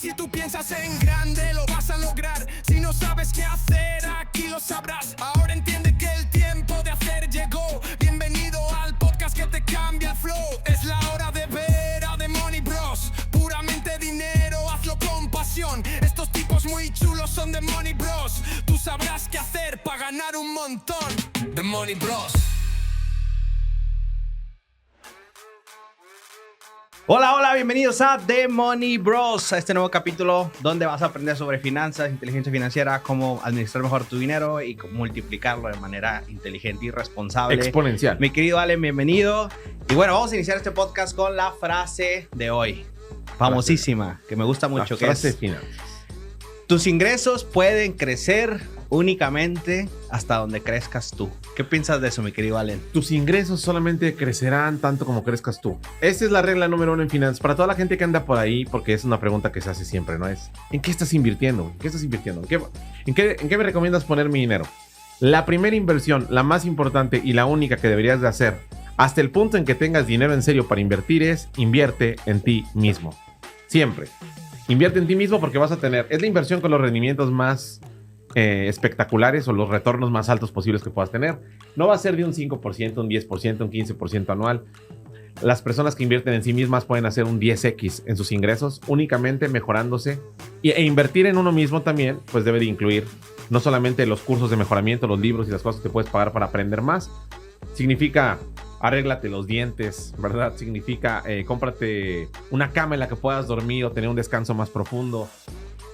Si tú piensas en grande, lo vas a lograr. Si no sabes qué hacer, aquí lo sabrás. Ahora entiende que el tiempo de hacer llegó. Bienvenido al podcast que te cambia el flow. Es la hora de ver a The Money Bros. Puramente dinero, hazlo con pasión. Estos tipos muy chulos son The Money Bros. Tú sabrás qué hacer para ganar un montón. The Money Bros. Hola, bienvenidos a The Money Bros, a este nuevo capítulo donde vas a aprender sobre finanzas, inteligencia financiera, cómo administrar mejor tu dinero y cómo multiplicarlo de manera inteligente y responsable. Exponencial. Mi querido Allen, bienvenido. Y bueno, vamos a iniciar este podcast con la frase de hoy, famosísima, que me gusta mucho, la que frase es: final. tus ingresos pueden crecer únicamente hasta donde crezcas tú. ¿Qué piensas de eso, mi querido Allen? Tus ingresos solamente crecerán tanto como crezcas tú. Esa es la regla número 1 en finanzas. Para toda la gente que anda por ahí, porque es una pregunta que se hace siempre, ¿no? Es: ¿en qué estás invirtiendo? ¿En qué estás invirtiendo? ¿En qué me recomiendas poner mi dinero? La primera inversión, la más importante y la única que deberías de hacer hasta el punto en que tengas dinero en serio para invertir es: invierte en ti mismo. Siempre. Invierte en ti mismo porque vas a tener... Es la inversión con los rendimientos más espectaculares o los retornos más altos posibles que puedas tener. No va a ser de un 5%, un 10%, un 15% anual. Las personas que invierten en sí mismas pueden hacer un 10x en sus ingresos únicamente mejorándose. E invertir en uno mismo también pues debe de incluir no solamente los cursos de mejoramiento, los libros y las cosas que puedes pagar para aprender más. Significa: arréglate los dientes, ¿verdad? Significa cómprate una cama en la que puedas dormir o tener un descanso más profundo.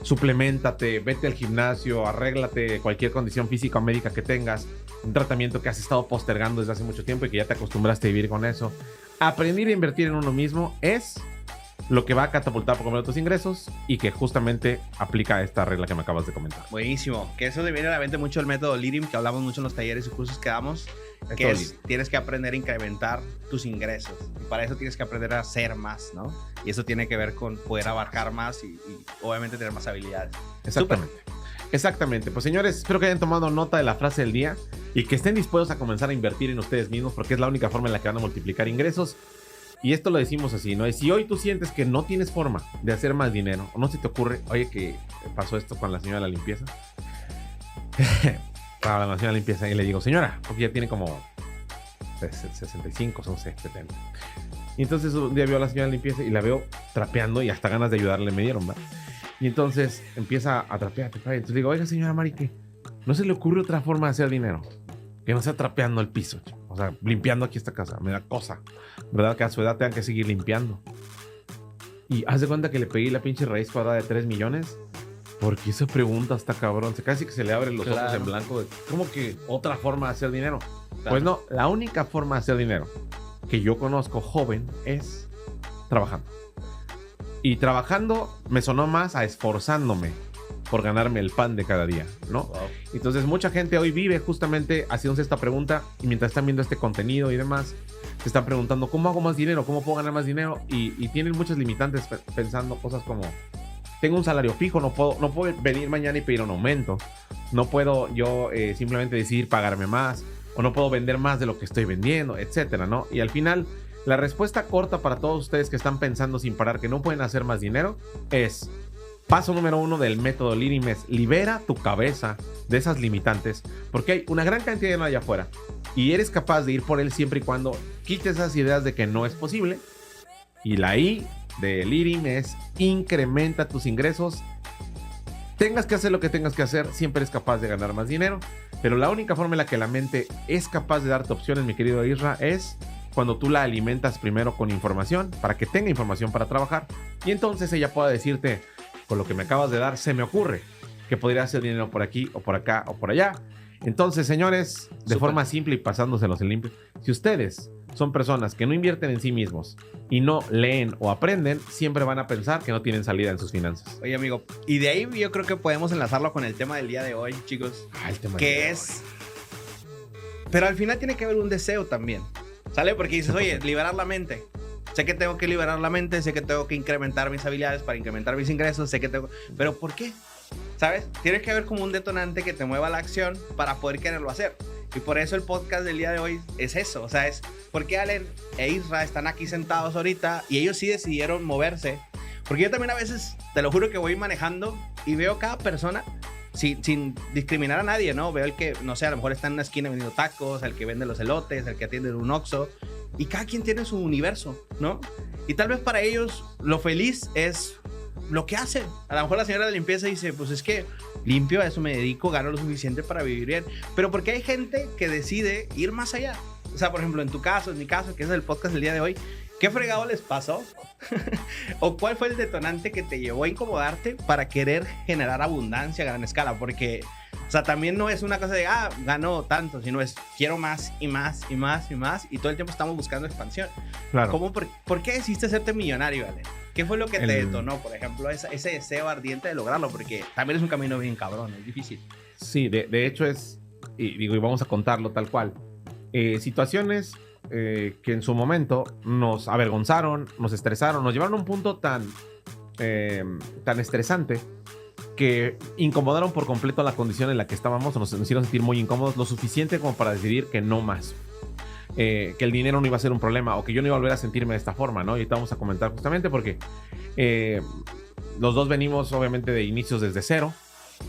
Supleméntate, vete al gimnasio, arréglate cualquier condición física o médica que tengas, un tratamiento que has estado postergando desde hace mucho tiempo y que ya te acostumbraste a vivir con eso. Aprender a invertir en uno mismo es lo que va a catapultar por completo tus ingresos y que justamente aplica esta regla que me acabas de comentar. Buenísimo, que eso te viene a la mente mucho el método Lirim, que hablamos mucho en los talleres y cursos que damos, que es: tienes que aprender a incrementar tus ingresos, y para eso tienes que aprender a hacer más, ¿no? Y eso tiene que ver con poder abarcar más y obviamente tener más habilidades. Exactamente. Exactamente. Pues señores, espero que hayan tomado nota de la frase del día y que estén dispuestos a comenzar a invertir en ustedes mismos, porque es la única forma en la que van a multiplicar ingresos. Y esto lo decimos así, ¿no? Y si hoy tú sientes que no tienes forma de hacer más dinero, o no se te ocurre: oye, que pasó esto con la señora de la limpieza. Para la señora de la limpieza, y le digo: señora, porque ya tiene como 65, no sé, 70. Y entonces un día veo a la señora de la limpieza y la veo trapeando y hasta ganas de ayudarle me dieron, ¿verdad? Y entonces empieza a trapear. Entonces le digo: oiga, señora Mari, ¿qué? ¿No se le ocurre otra forma de hacer dinero? Que no sea trapeando el piso, chico. O sea, limpiando aquí esta casa. Me da cosa, ¿verdad? Que a su edad tengan que seguir limpiando. Y haz de cuenta que le pegué la pinche raíz cuadrada de 3 millones. Porque esa pregunta está cabrón. Casi que se le abren los ojos en blanco. ¿Cómo que otra forma de hacer dinero? Claro. Pues no, la única forma de hacer dinero que yo conozco joven es trabajando. Y trabajando me sonó más a esforzándome por ganarme el pan de cada día, ¿no? Wow. Entonces mucha gente hoy vive justamente haciéndose esta pregunta, y mientras están viendo este contenido y demás, se están preguntando: ¿cómo hago más dinero? ¿Cómo puedo ganar más dinero? Y tienen muchas limitantes pensando cosas como: tengo un salario fijo, no puedo venir mañana y pedir un aumento, no puedo yo simplemente decidir pagarme más, o no puedo vender más de lo que estoy vendiendo, etcétera, ¿no? Y al final, la respuesta corta para todos ustedes que están pensando sin parar que no pueden hacer más dinero es: paso número 1 del método Lirim es: libera tu cabeza de esas limitantes, porque hay una gran cantidad de dinero allá afuera y eres capaz de ir por él siempre y cuando quites esas ideas de que no es posible. Y la I de Lirim es: incrementa tus ingresos. Tengas que hacer lo que tengas que hacer, siempre eres capaz de ganar más dinero, pero la única forma en la que la mente es capaz de darte opciones, mi querido Isra, es cuando tú la alimentas primero con información, para que tenga información para trabajar, y entonces ella pueda decirte: con lo que me acabas de dar, se me ocurre que podría hacer dinero por aquí, o por acá, o por allá. Entonces, señores, de forma simple y pasándoselos en limpio, si ustedes son personas que no invierten en sí mismos y no leen o aprenden, siempre van a pensar que no tienen salida en sus finanzas. Oye, amigo, y de ahí yo creo que podemos enlazarlo con el tema del día de hoy, chicos. El tema que es... Pero al final tiene que haber un deseo también, ¿sale? Porque dices: oye, liberar la mente. Sé que tengo que liberar la mente, sé que tengo que incrementar mis habilidades para incrementar mis ingresos, sé que tengo... Pero ¿por qué? ¿Sabes? Tiene que haber como un detonante que te mueva a la acción para poder quererlo hacer. Y por eso el podcast del día de hoy es eso. O sea, es porque Allen e Isra están aquí sentados ahorita y ellos sí decidieron moverse. Porque yo también a veces te lo juro que voy manejando y veo cada persona sin discriminar a nadie, ¿no? Veo el que, no sé, a lo mejor está en una esquina vendiendo tacos, el que vende los elotes, el que atiende en un Oxxo, y cada quien tiene su universo, ¿no? Y tal vez para ellos lo feliz es lo que hacen. A lo mejor la señora de limpieza dice, pues es que limpio, a eso me dedico, gano lo suficiente para vivir bien. Pero porque hay gente que decide ir más allá. O sea, por ejemplo, en tu caso, en mi caso, que es el podcast del día de hoy, ¿qué fregado les pasó? ¿O cuál fue el detonante que te llevó a incomodarte para querer generar abundancia a gran escala? Porque, o sea, también no es una cosa de, gano tanto, sino es, quiero más y más y más y más, y todo el tiempo estamos buscando expansión. Claro. ¿Por qué decidiste hacerte millonario, Ale? ¿Qué fue lo que te detonó, por ejemplo, ese deseo ardiente de lograrlo? Porque también es un camino bien cabrón, es difícil. Sí, de hecho es, y vamos a contarlo tal cual, situaciones que en su momento nos avergonzaron, nos estresaron, nos llevaron a un punto tan estresante que incomodaron por completo la condición en la que estábamos, nos hicieron sentir muy incómodos, lo suficiente como para decidir que no más. Que el dinero no iba a ser un problema o que yo no iba a volver a sentirme de esta forma, ¿no? Y ahorita vamos a comentar justamente porque los dos venimos obviamente de inicios desde cero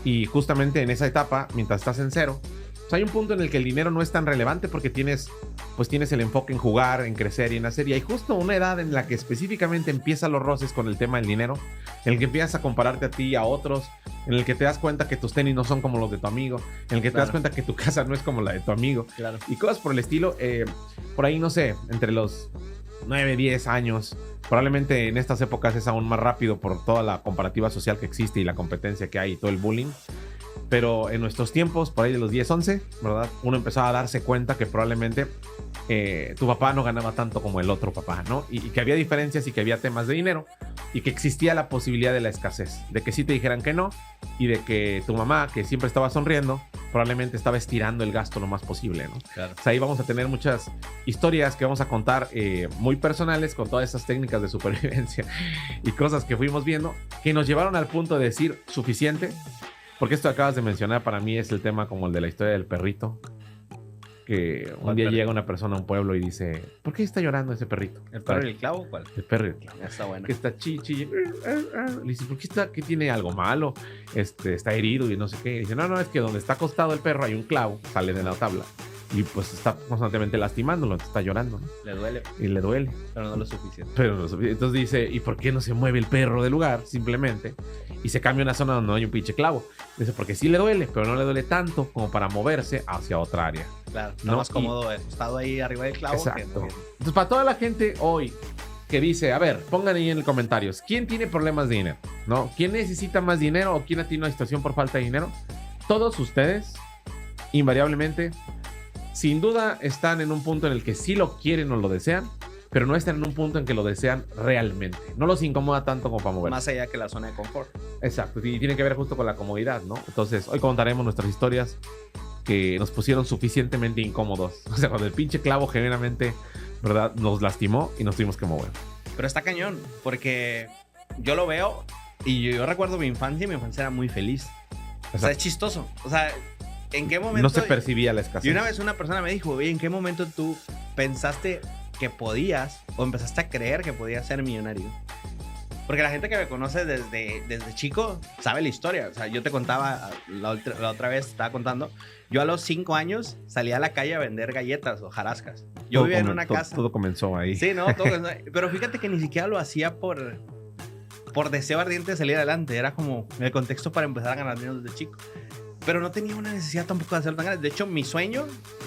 y justamente en esa etapa, mientras estás en cero, pues hay un punto en el que el dinero no es tan relevante porque tienes el enfoque en jugar, en crecer y en hacer, y hay justo una edad en la que específicamente empiezan los roces con el tema del dinero, en el que empiezas a compararte a ti y a otros, en el que te das cuenta que tus tenis no son como los de tu amigo, en el que te das cuenta que tu casa no es como la de tu amigo, y cosas por el estilo. Por ahí, no sé, entre los 9, 10 años, probablemente en estas épocas es aún más rápido por toda la comparativa social que existe y la competencia que hay y todo el bullying. Pero en nuestros tiempos, por ahí de los 10, 11, ¿verdad? Uno empezaba a darse cuenta que probablemente tu papá no ganaba tanto como el otro papá, ¿no? Y que había diferencias y que había temas de dinero y que existía la posibilidad de la escasez, de que sí te dijeran que no y de que tu mamá, que siempre estaba sonriendo, probablemente estaba estirando el gasto lo más posible, ¿no? Claro. O sea, ahí vamos a tener muchas historias que vamos a contar muy personales con todas esas técnicas de supervivencia y cosas que fuimos viendo que nos llevaron al punto de decir suficiente. Porque esto que acabas de mencionar para mí es el tema como el de la historia del perrito. Que un día llega una persona a un pueblo y dice, ¿por qué está llorando ese perrito? ¿El perro y el clavo? ¿Cuál? El perro y el clavo. Está bueno. Que está chi. Le dice, ¿por qué está? ¿Qué tiene algo malo? Está herido y no sé qué. Y dice, no, es que donde está acostado el perro hay un clavo, sale de la tabla. Y pues está constantemente lastimándolo, está llorando, ¿no? Le duele. Y le duele. Pero no lo suficiente. Entonces dice, ¿y por qué no se mueve el perro del lugar? Simplemente. Y se cambia a una zona donde no hay un pinche clavo. Dice, porque sí le duele, pero no le duele tanto como para moverse hacia otra área. Claro, no más cómodo acostado ahí arriba del clavo. Exacto. Entonces, para toda la gente hoy que dice, a ver, pongan ahí en los comentarios, ¿quién tiene problemas de dinero? ¿No? ¿Quién necesita más dinero o quién tiene una situación por falta de dinero? Todos ustedes, invariablemente, sin duda están en un punto en el que sí lo quieren o lo desean, pero no están en un punto en que lo desean realmente. No los incomoda tanto como para moverse. Más allá que la zona de confort. Exacto, y tiene que ver justo con la comodidad, ¿no? Entonces, hoy contaremos nuestras historias que nos pusieron suficientemente incómodos. O sea, cuando el pinche clavo genuinamente, ¿verdad?, nos lastimó y nos tuvimos que mover. Pero está cañón, porque yo lo veo y yo recuerdo mi infancia y mi infancia era muy feliz. O sea, es chistoso. O sea, ¿en qué momento? No se percibía la escasez. Y una vez una persona me dijo, oye, ¿en qué momento tú pensaste que podías o empezaste a creer que podías ser millonario? Porque la gente que me conoce desde chico sabe la historia. O sea, yo te contaba, la otra vez estaba contando, yo a los 5 años salí a la calle a vender galletas o jarascas. Yo vivía en una casa. Todo comenzó ahí. Sí, ¿no? Pero fíjate que ni siquiera lo hacía por deseo ardiente de salir adelante. Era como el contexto para empezar a ganar dinero desde chico. Pero no tenía una necesidad tampoco de hacerlo tan grande. De hecho, mi sueño,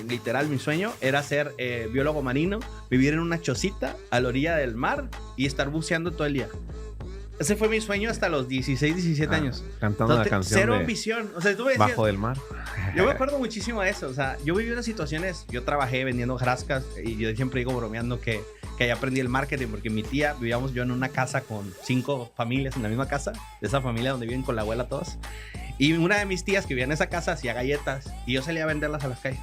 literal, mi sueño era ser biólogo marino, vivir en una chocita a la orilla del mar y estar buceando todo el día. Ese fue mi sueño hasta los 16, 17 años. Cantando una canción cero de ambición. O sea, tú me decías, Bajo del Mar. Yo me acuerdo muchísimo de eso. O sea, yo viví unas situaciones, yo trabajé vendiendo jarascas y yo siempre digo bromeando que ahí aprendí el marketing porque mi tía, vivíamos yo en una casa con 5 familias en la misma casa, de esa familia donde viven con la abuela todos. Y una de mis tías que vivía en esa casa hacía galletas y yo salía a venderlas a las calles.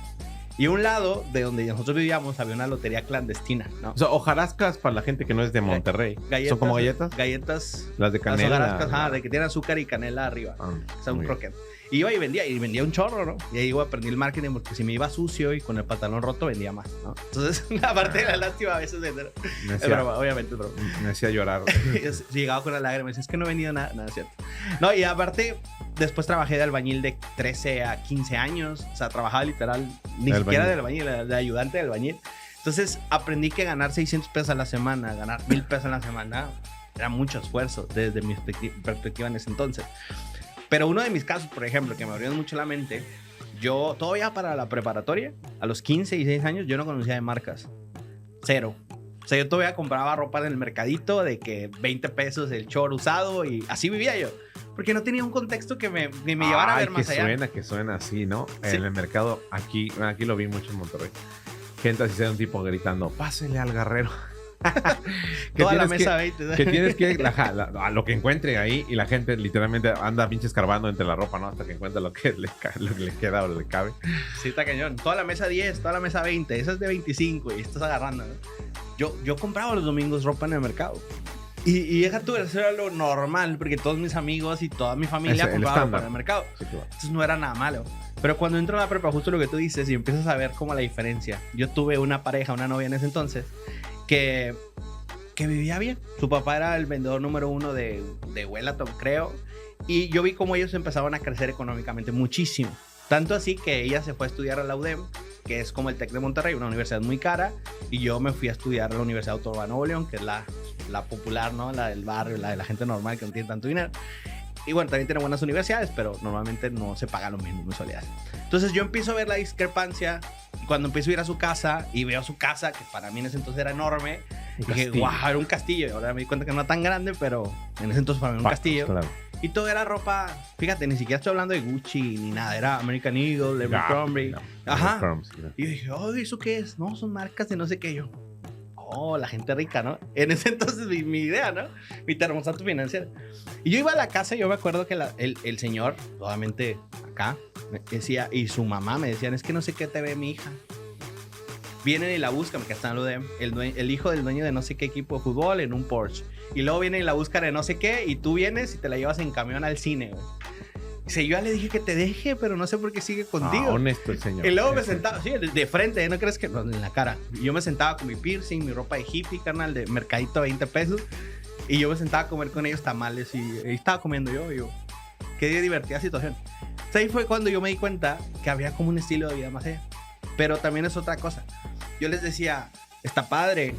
Y a un lado de donde nosotros vivíamos había una lotería clandestina, ¿no? O sea, hojarascas para la gente que no es de Monterrey. Galletas, ¿Son como galletas? Galletas. Las de canela. Las hojarascas, de que tienen azúcar y canela arriba. Ah, O sea, un muy bien. croquet. Y iba y vendía un chorro, ¿no? Y ahí iba a aprender el marketing porque si me iba sucio y con el pantalón roto vendía más, ¿no? Entonces, aparte de la lástima a veces vender. Me Es hacía, broma, obviamente, bro. me hacía llorar. Llegaba con la lágrima y decía, es que no he vendido nada, nada cierto. No, y aparte, después trabajé de albañil de 13 a 15 años. O sea, trabajaba literal, ni De siquiera albañil. de albañil, de ayudante de albañil. Entonces, aprendí que ganar 600 pesos a la semana, ganar 1000 pesos a la semana, era mucho esfuerzo desde mi perspectiva en ese entonces. Pero uno de mis casos, por ejemplo, que me abrió mucho la mente, yo todavía para la preparatoria, a los 15 y 16 años, yo no conocía de marcas. Cero. O sea, yo todavía compraba ropa en el mercadito de que 20 pesos el short usado y así vivía yo. Porque no tenía un contexto que me llevara a ver más allá. Que suena así, ¿no? Sí. En el mercado, aquí lo vi mucho en Monterrey. Gente así, sea un tipo gritando, pásele al guerrero. Que Toda la tienes mesa que- 20. Que tienes que ir a lo que encuentre ahí y la gente literalmente anda pinche escarbando entre la ropa, ¿no? Hasta que encuentra lo que le queda o le cabe. Sí, está cañón. Toda la mesa 10, toda la mesa 20. Esa es de 25 y estás agarrando, ¿no? Yo compraba los domingos ropa en el mercado. Y deja tú, eso era lo normal, porque todos mis amigos y toda mi familia Es el compraban ropa estándar. en el mercado. Sí, claro. Entonces no era nada malo. Pero cuando entro a la prepa, justo lo que tú dices, y empiezas a ver como la diferencia. Yo tuve una pareja, una novia en ese entonces, que vivía bien. Su papá era el vendedor número 1 de Huelatom, creo. Y yo vi cómo ellos empezaban a crecer económicamente muchísimo. Tanto así que ella se fue a estudiar a la UDEM, que es como el TEC de Monterrey, una universidad muy cara. Y yo me fui a estudiar a la Universidad Autónoma de Nuevo León, que es la popular, ¿no? La del barrio, la de la gente normal que no tiene tanto dinero. Y bueno, también tiene buenas universidades, pero normalmente no se paga lo mismo en mensualidades. Entonces yo empiezo a ver la discrepancia cuando empiezo a ir a su casa y veo su casa, que para mí en ese entonces era enorme. Un Dije, castillo. wow, era un castillo. Y ahora me di cuenta que no era tan grande, pero en ese entonces para mí era un castillo. Claro. Y todo era ropa, fíjate, ni siquiera estoy hablando de Gucci ni nada, era American Eagle, Abercrombie. Ajá. Abercrombie, Y yo dije, oh, ¿eso qué es? No, son marcas de no sé qué. Yo, oh, la gente rica, ¿no? En ese entonces mi idea, ¿no? Mi termostato financiero. Y yo iba a la casa y yo me acuerdo que el señor, obviamente acá, me decía, y su mamá me decían, es que no sé qué te ve mi hija. Vienen y la buscan, porque está lo de el hijo del dueño de no sé qué equipo de fútbol en un Porsche. Y luego vienen y la buscan de no sé qué, y tú vienes y te la llevas en camión al cine, güey. Dice, yo ya le dije que te deje, pero no sé por qué sigue contigo. Honesto el señor. Y luego me Ese. sentaba, sí, de frente, ¿no crees que no, en la cara? Y yo me sentaba con mi piercing, mi ropa de hippie, carnal, de mercadito 20 pesos. Y yo me sentaba a comer con ellos tamales y estaba comiendo yo. Y yo, qué divertida situación. Entonces ahí fue cuando yo me di cuenta que había como un estilo de vida más allá. Pero también es otra cosa. Yo les decía, está padre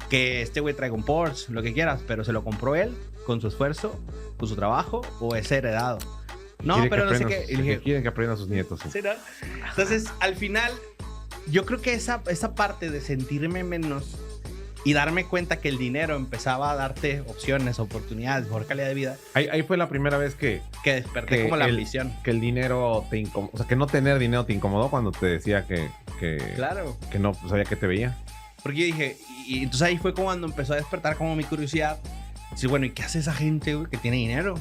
que este güey traiga un Porsche, lo que quieras, pero se lo compró él con su esfuerzo, con su trabajo, o es heredado. No, Quiere pero que no sé aprendan qué. Y sus- le dije, quieren que aprendan sus nietos. Sí. sí, ¿no? Entonces, al final, yo creo que esa parte de sentirme menos y darme cuenta que el dinero empezaba a darte opciones, oportunidades, mejor calidad de vida, Ahí fue la primera vez que desperté Que como la el- ambición. el dinero te incomodó. O sea, que no tener dinero te incomodó cuando te decía que Claro. no sabía que te veía. Porque yo dije, y entonces ahí fue cuando empezó a despertar como mi curiosidad. Decir, bueno, ¿y qué hace esa gente, güey, que tiene dinero?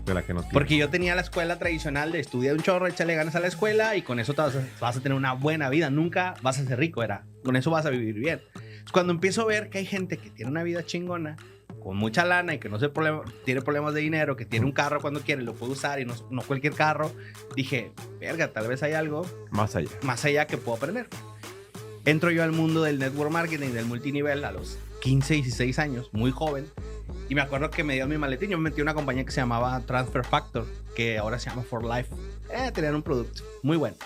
De la que no tiene. Porque yo tenía la escuela tradicional de estudiar un chorro, échale ganas a la escuela y con eso vas a tener una buena vida. Nunca vas a ser rico, con eso vas a vivir bien. Entonces, cuando empiezo a ver que hay gente que tiene una vida chingona, con mucha lana y que no se tiene problemas de dinero, que tiene un carro cuando quiere, lo puede usar y no cualquier carro, dije, verga, tal vez hay algo Más allá. más allá que puedo aprender. Entro yo al mundo del network marketing, del multinivel, a los 15, 16 años, muy joven. Y me acuerdo que me dio mi maletín. Yo me metí a una compañía que se llamaba Transfer Factor, que ahora se llama For Life. Tenían un producto muy bueno.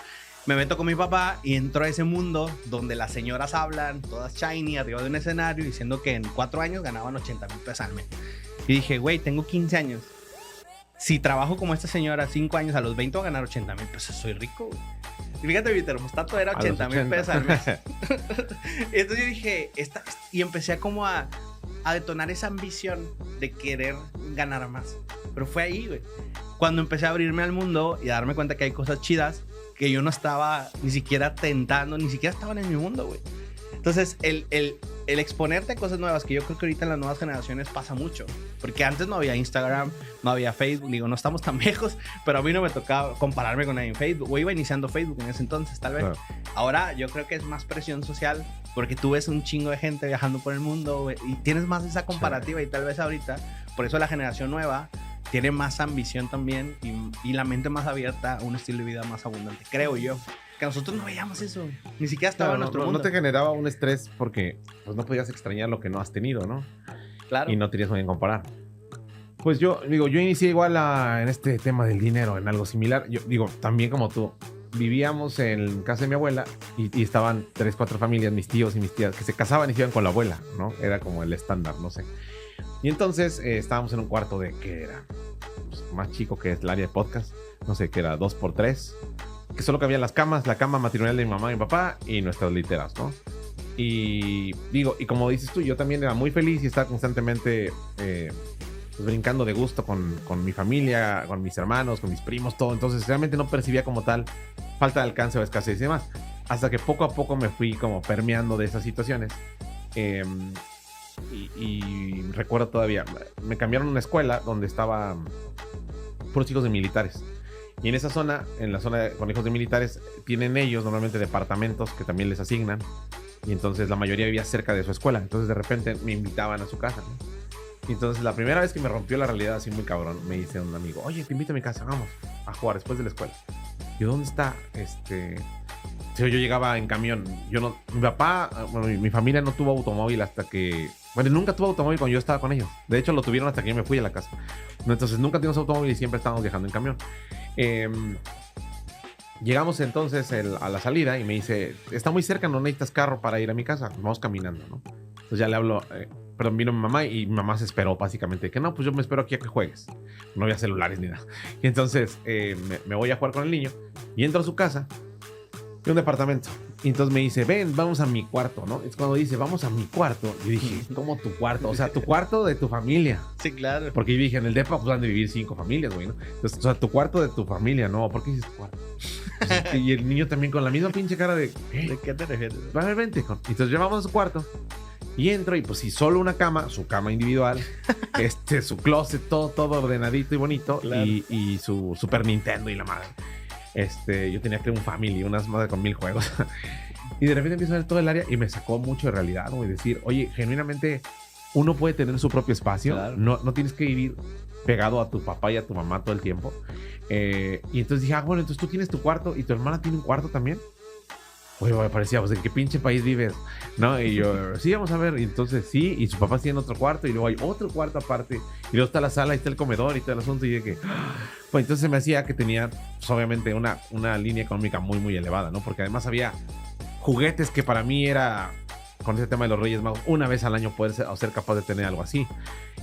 Me meto con mi papá y entro a ese mundo donde las señoras hablan, todas shiny, arriba de un escenario, diciendo que en 4 años ganaban 80,000 pesos al mes. Y dije, güey, tengo 15 años. Si trabajo como esta señora 5 años, a los 20 voy a ganar 80,000 pesos. Soy rico, güey. Y fíjate, mi termostato era A los 80,000 pesos al 80. mes. Entonces yo dije, y empecé a como a detonar esa ambición de querer ganar más. Pero fue ahí, güey, cuando empecé a abrirme al mundo y a darme cuenta que hay cosas chidas que yo no estaba ni siquiera tentando, ni siquiera estaban en mi mundo, güey. Entonces, el exponerte a cosas nuevas, que yo creo que ahorita en las nuevas generaciones pasa mucho. Porque antes no había Instagram, no había Facebook. Digo, no estamos tan viejos, pero a mí no me tocaba compararme con nadie en Facebook. O iba iniciando Facebook en ese entonces, tal vez. Claro. Ahora yo creo que es más presión social, porque tú ves un chingo de gente viajando por el mundo, güey, y tienes más esa comparativa. Y tal vez ahorita, por eso la generación nueva tiene más ambición también y la mente más abierta a un estilo de vida más abundante, creo yo. Que nosotros no veíamos eso, güey. Ni siquiera estaba en nuestro mundo. No te generaba un estrés porque pues, no podías extrañar lo que no has tenido, ¿no? Claro. Y no tenías con quién comparar. Pues yo inicié igual en este tema del dinero, en algo similar. Yo digo, también como tú, vivíamos en casa de mi abuela y estaban 3, 4 familias, mis tíos y mis tías, que se casaban y se iban con la abuela, ¿no? Era como el estándar, no sé. Y entonces estábamos en un cuarto de, ¿qué era? Pues, más chico que es el área de podcast, no sé, que era 2x3, que solo cabían las camas, la cama matrimonial de mi mamá y mi papá y nuestras literas, ¿no? Y digo, y como dices tú, yo también era muy feliz y estaba constantemente pues, brincando de gusto con mi familia, con mis hermanos, con mis primos, todo. Entonces realmente no percibía como tal falta de alcance o escasez y demás. Hasta que poco a poco me fui como permeando de esas situaciones. Y recuerdo todavía, me cambiaron a una escuela donde estaban puros chicos de militares. Y en esa zona, en la zona con hijos de militares, tienen ellos normalmente departamentos que también les asignan. Y entonces la mayoría vivía cerca de su escuela. Entonces de repente me invitaban a su casa, ¿no? Y entonces la primera vez que me rompió la realidad así muy cabrón, me dice un amigo, oye, te invito a mi casa, vamos a jugar después de la escuela. Yo, ¿dónde está? Yo llegaba en camión. Mi papá, bueno, mi familia no tuvo automóvil hasta que... Bueno, nunca tuvo automóvil cuando yo estaba con ellos. De hecho, lo tuvieron hasta que yo me fui a la casa. Entonces, nunca tuvimos automóvil y siempre estábamos viajando en camión. Llegamos entonces a la salida y me dice, está muy cerca, no necesitas carro para ir a mi casa. Vamos caminando, ¿no? Entonces ya le hablo... Perdón, vino mi mamá y mi mamá se esperó básicamente. Que no, pues yo me espero aquí a que juegues. No había celulares ni nada. Y entonces me voy a jugar con el niño y entro a su casa y un departamento. Y entonces me dice, ven, vamos a mi cuarto, ¿no? Es cuando dice, vamos a mi cuarto. Yo dije, ¿cómo tu cuarto? O sea, tu cuarto de tu familia. Sí, claro. Porque yo dije, en el depa pues van a vivir 5 familias, güey, ¿no? Entonces, o sea, tu cuarto de tu familia, ¿no? ¿Por qué dices tu cuarto? Y el niño también con la misma pinche cara de... ¿De qué te refieres? A ver, vente. Entonces llevamos a su cuarto. Y entro y pues sí, solo una cama, su cama individual, su closet, todo ordenadito y bonito, claro. y su Super Nintendo y la madre. Yo tenía que un Family, unas madres con 1000 juegos. Y de repente empiezo a ver todo el área y me sacó mucho de realidad, güey. Decir, oye, genuinamente uno puede tener su propio espacio, claro. No tienes que vivir pegado a tu papá y a tu mamá todo el tiempo. Y entonces dije, bueno, entonces tú tienes tu cuarto y tu hermana tiene un cuarto también. Oye, me parecía, pues, ¿en qué pinche país vives? ¿No? Y yo, sí, vamos a ver. Y entonces, sí, y su papá tiene otro cuarto, y luego hay otro cuarto aparte, y luego está la sala, y está el comedor, y todo el asunto, y dije, pues entonces me hacía que tenía, pues, obviamente, una línea económica muy, muy elevada, ¿no? Porque además había juguetes que para mí era, con ese tema de los Reyes Magos, una vez al año poder ser capaz de tener algo así.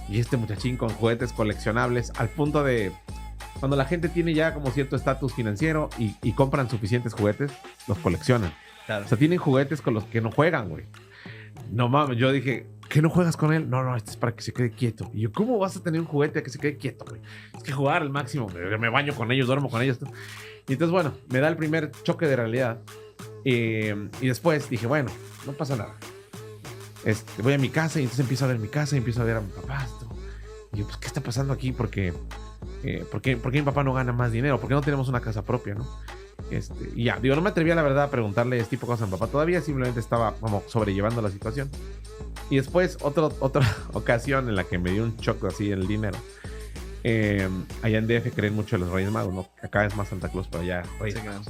Y este muchachín con juguetes coleccionables, al punto de... Cuando la gente tiene ya como cierto estatus financiero y compran suficientes juguetes, los coleccionan. Claro. O sea, tienen juguetes con los que no juegan, güey. No mames, yo dije, ¿qué no juegas con él? No, este es para que se quede quieto. Y yo, ¿cómo vas a tener un juguete que se quede quieto, güey? Es que jugar al máximo, me baño con ellos, duermo con ellos. Y entonces, bueno, me da el primer choque de realidad. Y después dije, bueno, no pasa nada. Voy a mi casa y entonces empiezo a ver mi casa y empiezo a ver a mi papá. Y yo, pues, ¿qué está pasando aquí? ¿Por qué mi papá no gana más dinero? ¿Por qué no tenemos una casa propia, no? Y ya, digo, no me atrevía la verdad a preguntarle este tipo de cosas a mi papá todavía, simplemente estaba como sobrellevando la situación. Y después otra ocasión en la que me dio un shock así en el dinero. Allá en DF creen mucho en los Reyes Magos, ¿no? Acá es más Santa Claus, pero allá Reyes Magos.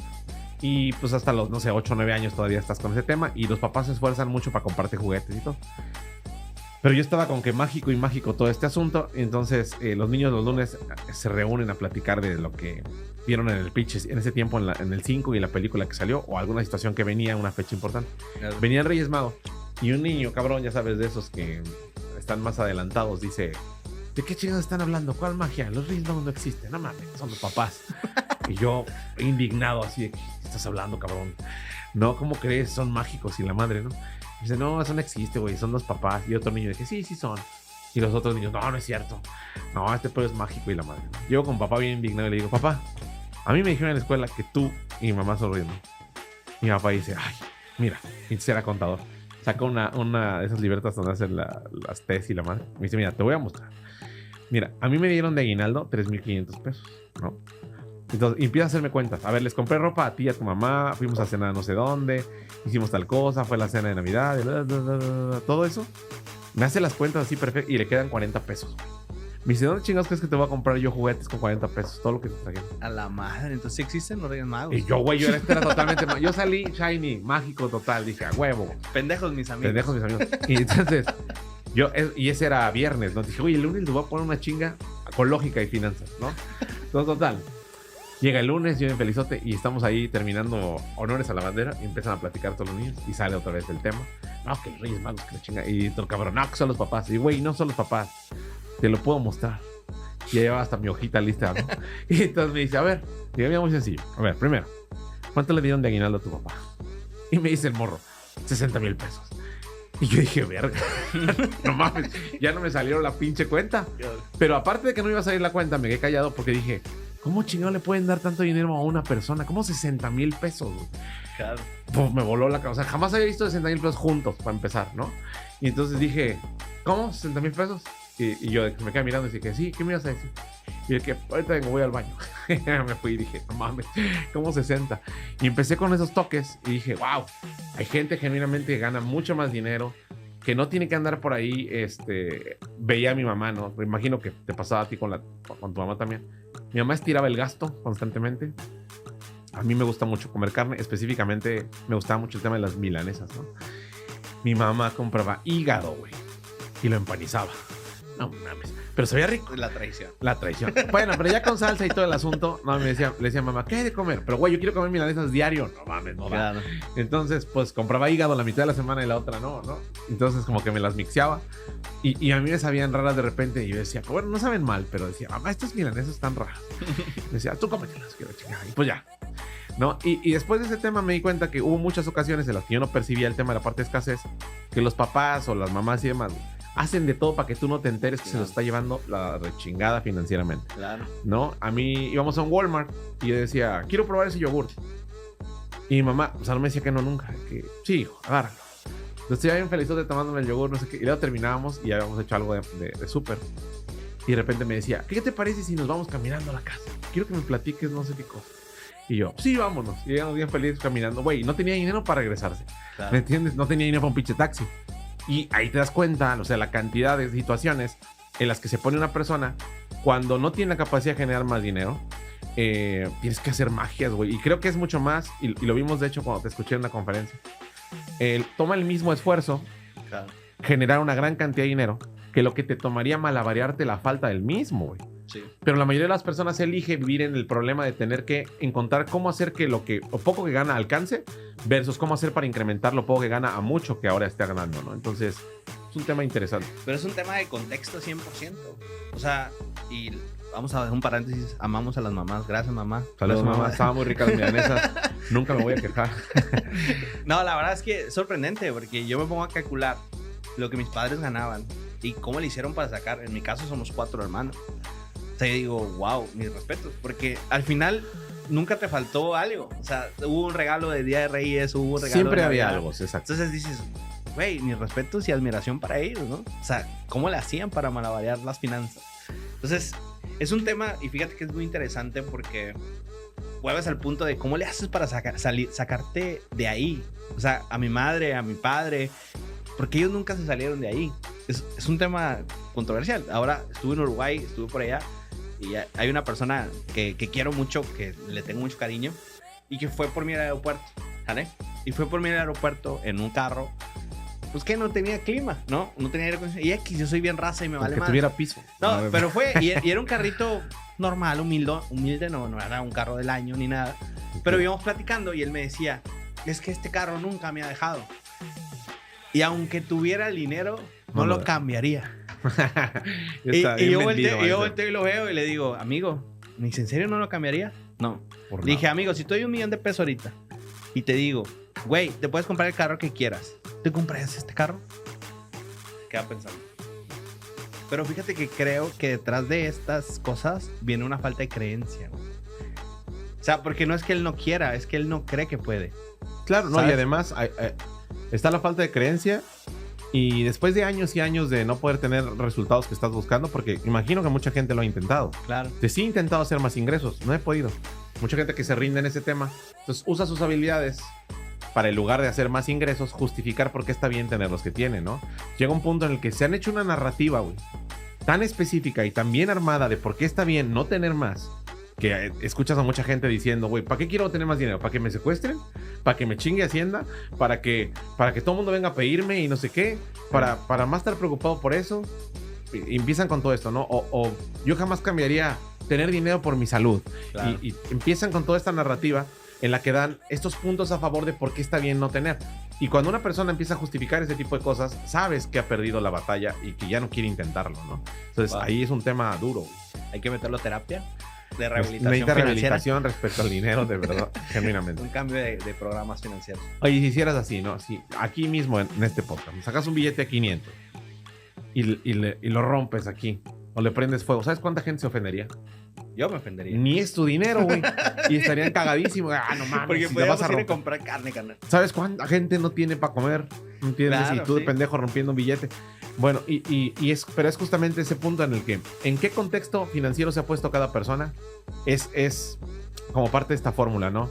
Y pues hasta los, no sé, 8 o 9 años todavía estás con ese tema y los papás se esfuerzan mucho para comprarte juguetes y todo. Pero yo estaba con que mágico y mágico todo este asunto. Entonces los niños los lunes se reúnen a platicar de lo que vieron en el pitch en ese tiempo en el 5 y en la película que salió o alguna situación que venía, una fecha importante. Claro. Venían Reyes Magos y un niño, cabrón, ya sabes, de esos que están más adelantados, dice, ¿de qué chingados están hablando? ¿Cuál magia? Los Reyes Magos no existen, no mames, son los papás. Y yo indignado así de, ¿qué estás hablando, cabrón? No, ¿cómo crees? Son mágicos y la madre, ¿no? Dice, no, eso no existe, güey, son los papás. Y otro niño dice, sí son. Y los otros niños, no es cierto. No, este pedo es mágico y la madre. Llego con papá bien indignado y le digo, papá, a mí me dijeron en la escuela que tú y mi mamá son riendo. Y mi papá dice, ay, mira, y será contador. saca una de esas libretas donde hacen las tés y la madre. Me dice, mira, te voy a mostrar. Mira, a mí me dieron de aguinaldo 3,500 pesos, ¿no? Entonces, y empieza a hacerme cuentas. A ver, les compré ropa a ti y a tu mamá, fuimos a cenar no sé dónde, hicimos tal cosa, fue la cena de Navidad, todo eso. Me hace las cuentas así perfecto y le quedan 40 pesos. Me dice, ¿dónde chingados crees que te voy a comprar yo juguetes con 40 pesos? Todo lo que te trajeron. A la madre, entonces sí existen los Reyes Magos. Y yo, güey, yo era totalmente... Yo salí shiny, mágico total. Dije, a huevo. Pendejos mis amigos. Pendejos mis amigos. Y entonces, y ese era viernes, ¿no? Dije, oye, el lunes le voy a poner una chinga con lógica y finanzas, ¿no? Entonces, total. Llega el lunes, yo en Felizote, y estamos ahí terminando honores a la bandera, y empiezan a platicar todos los niños, y sale otra vez el tema. No, que los Reyes Magos, que la chinga. Y todo cabrón, no, que son los papás. Y güey, no son los papás. Te lo puedo mostrar. Y ya lleva hasta mi hojita lista, ¿no? Y entonces me dice, a ver, dígame muy sencillo. A ver, primero, ¿cuánto le dieron de aguinaldo a tu papá? Y me dice el morro, 60,000 pesos. Y yo dije, verga, no mames, ya no me salieron la pinche cuenta. Pero aparte de que no iba a salir la cuenta, me quedé callado porque dije, ¿cómo chingado le pueden dar tanto dinero a una persona? ¿Cómo 60,000 pesos? Claro. Pues me voló la cabeza. O sea, jamás había visto 60,000 pesos juntos, para empezar, ¿no? Y entonces dije, ¿cómo? ¿60,000 pesos? Y yo me quedé mirando y dije, sí, ¿qué me ibas a decir? Y el que, ahorita vengo, voy al baño. Me fui y dije, no mames, ¿cómo 60? Y empecé con esos toques y dije, wow, hay gente genuinamente que gana mucho más dinero, que no tiene que andar por ahí, veía a mi mamá, ¿no? Me imagino que te pasaba a ti con tu mamá también. Mi mamá estiraba el gasto constantemente. A mí me gusta mucho comer carne, específicamente me gustaba mucho el tema de las milanesas, ¿no? Mi mamá compraba hígado, güey, y lo empanizaba. No mames, pero se veía rico. La traición. La traición. Bueno, pero ya con salsa y todo el asunto, no, le decía a mamá, ¿qué hay de comer? Pero güey, yo quiero comer milanesas diario. No mames, no Claro. va. Entonces, pues compraba hígado la mitad de la semana y la otra no. Entonces, como que me las mixeaba. Y a mí me sabían raras de repente. Y yo decía, pues bueno, no saben mal, pero decía, mamá, estas milanesas están raras. Me decía, tú cómetelas, quiero chingar. Y pues ya. ¿No? Y después de ese tema me di cuenta que hubo muchas ocasiones en las que yo no percibía el tema de la parte de escasez, que los papás o las mamás y demás hacen de todo para que tú no te enteres que se lo está llevando la rechingada financieramente. Claro. ¿No? A mí íbamos a un Walmart y yo decía, quiero probar ese yogur. Y mi mamá, o sea, no me decía que no nunca. Que, sí, hijo, agárralo. Entonces estoy bien feliz de tomándome el yogur, no sé qué. Y luego terminábamos y ya habíamos hecho algo de súper. Y de repente me decía, ¿qué te parece si nos vamos caminando a la casa? Quiero que me platiques no sé qué cosa. Y yo, sí, vámonos. Y llegamos bien felices caminando. Güey, no tenía dinero para regresarse. Claro. ¿Me entiendes? No tenía dinero para un pinche taxi. Y ahí te das cuenta, o sea, la cantidad de situaciones en las que se pone una persona cuando no tiene la capacidad de generar más dinero. Tienes que hacer magias, güey. Y creo que es mucho más, y lo vimos de hecho cuando te escuché en la conferencia. Toma el mismo esfuerzo, Claro. generar una gran cantidad de dinero, que lo que te tomaría malabarearte la falta del mismo, güey. Sí. Pero la mayoría de las personas elige vivir en el problema de tener que encontrar cómo hacer que lo poco que gana alcance versus cómo hacer para incrementar lo poco que gana a mucho que ahora está ganando, ¿no? Entonces, es un tema interesante. Pero es un tema de contexto 100%. O sea, y vamos a hacer un paréntesis. Amamos a las mamás. Gracias, mamá. Saludos, mamá. Estaban muy ricas las milanesas. Nunca me voy a quejar. No, la verdad es que es sorprendente porque yo me pongo a calcular lo que mis padres ganaban y cómo le hicieron para sacar. En mi caso somos 4 hermanos. O sea, yo digo, wow, mis respetos. Porque al final nunca te faltó algo. O sea, hubo un regalo de Día de Reyes, hubo un regalo Siempre de había Navidad. algo, exacto. Entonces dices, güey, mis respetos y admiración para ellos, ¿no? O sea, ¿cómo le hacían para malabarear las finanzas? Entonces, es un tema, y fíjate que es muy interesante porque vuelves al punto de cómo le haces para sacarte de ahí. O sea, a mi madre, a mi padre, porque ellos nunca se salieron de ahí. Es un tema controversial. Ahora estuve en Uruguay, estuve por allá, y hay una persona que quiero mucho, que le tengo mucho cariño, y que fue por mí al aeropuerto, ¿vale? Y fue por mí al aeropuerto en un carro, pues que no tenía clima, ¿no? No tenía aire acondicionado. Y aquí yo soy bien raza y me vale Que más. tuviera piso. No, pero fue, y era un carrito normal, humilde, no era un carro del año ni nada. Pero íbamos platicando y él me decía, es que este carro nunca me ha dejado. Y aunque tuviera el dinero, no lo cambiaría. Y yo volteo y lo veo y le digo, amigo, ¿me dice, en serio no lo cambiaría? No. Le dije, amigo, si te doy $1,000,000 ahorita y te digo, güey, te puedes comprar el carro que quieras, ¿te comprarías este carro? Queda pensando. Pero fíjate que creo que detrás de estas cosas viene una falta de creencia, güey. O sea, porque no es que él no quiera, es que él no cree que puede. Claro, no, ¿sabes? y además Está la falta de creencia y después de años y años de no poder tener resultados que estás buscando, porque imagino que mucha gente lo ha intentado. Claro. Sí he intentado hacer más ingresos, no he podido. Mucha gente que se rinde en ese tema, entonces usa sus habilidades para, en lugar de hacer más ingresos, justificar por qué está bien tener los que tiene, ¿no? Llega un punto en el que se han hecho una narrativa, güey, tan específica y tan bien armada de por qué está bien no tener más, que escuchas a mucha gente diciendo, güey, ¿para qué quiero tener más dinero? ¿Para que me secuestren? ¿Para que me chingue Hacienda? ¿Para que todo el mundo venga a pedirme y no sé qué? ¿Para más estar preocupado por eso? Y empiezan con todo esto, ¿no? O yo jamás cambiaría tener dinero por mi salud. Claro. Y empiezan con toda esta narrativa en la que dan estos puntos a favor de por qué está bien no tener. Y cuando una persona empieza a justificar ese tipo de cosas, sabes que ha perdido la batalla y que ya no quiere intentarlo, ¿no? Entonces, ahí es un tema duro. Hay que meterlo a terapia de rehabilitación Necesita financiera. rehabilitación respecto al dinero, de verdad, genuinamente. Un cambio de programas financieros. Oye, si hicieras así, ¿no? Si aquí mismo en este podcast, sacas un billete de 500 y lo rompes aquí, o le prendes fuego, ¿sabes cuánta gente se ofendería? Yo me ofendería. Ni es tu dinero, güey. Y estarían cagadísimos. Ah, no mames. Porque Si te vas a podríamos ir a romper. comprar carne, carnal. ¿Sabes cuánta gente no tiene para comer? ¿No entiendes? Claro, Y tú de sí. pendejo rompiendo un billete. Bueno, pero es justamente ese punto en el que, ¿en qué contexto financiero se ha puesto cada persona? Es como parte de esta fórmula, ¿no?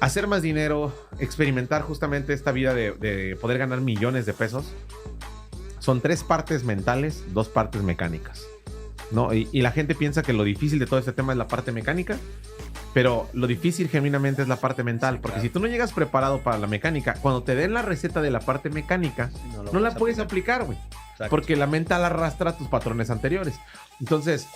Hacer más dinero, experimentar justamente esta vida de poder ganar millones de pesos. Son 3 partes mentales, 2 partes mecánicas, ¿no? Y la gente piensa que lo difícil de todo este tema es la parte mecánica, pero lo difícil genuinamente es la parte mental, porque claro. si tú no llegas preparado para la mecánica, cuando te den la receta de la parte mecánica, no la puedes aplicar, güey, porque la mental arrastra tus patrones anteriores. Entonces,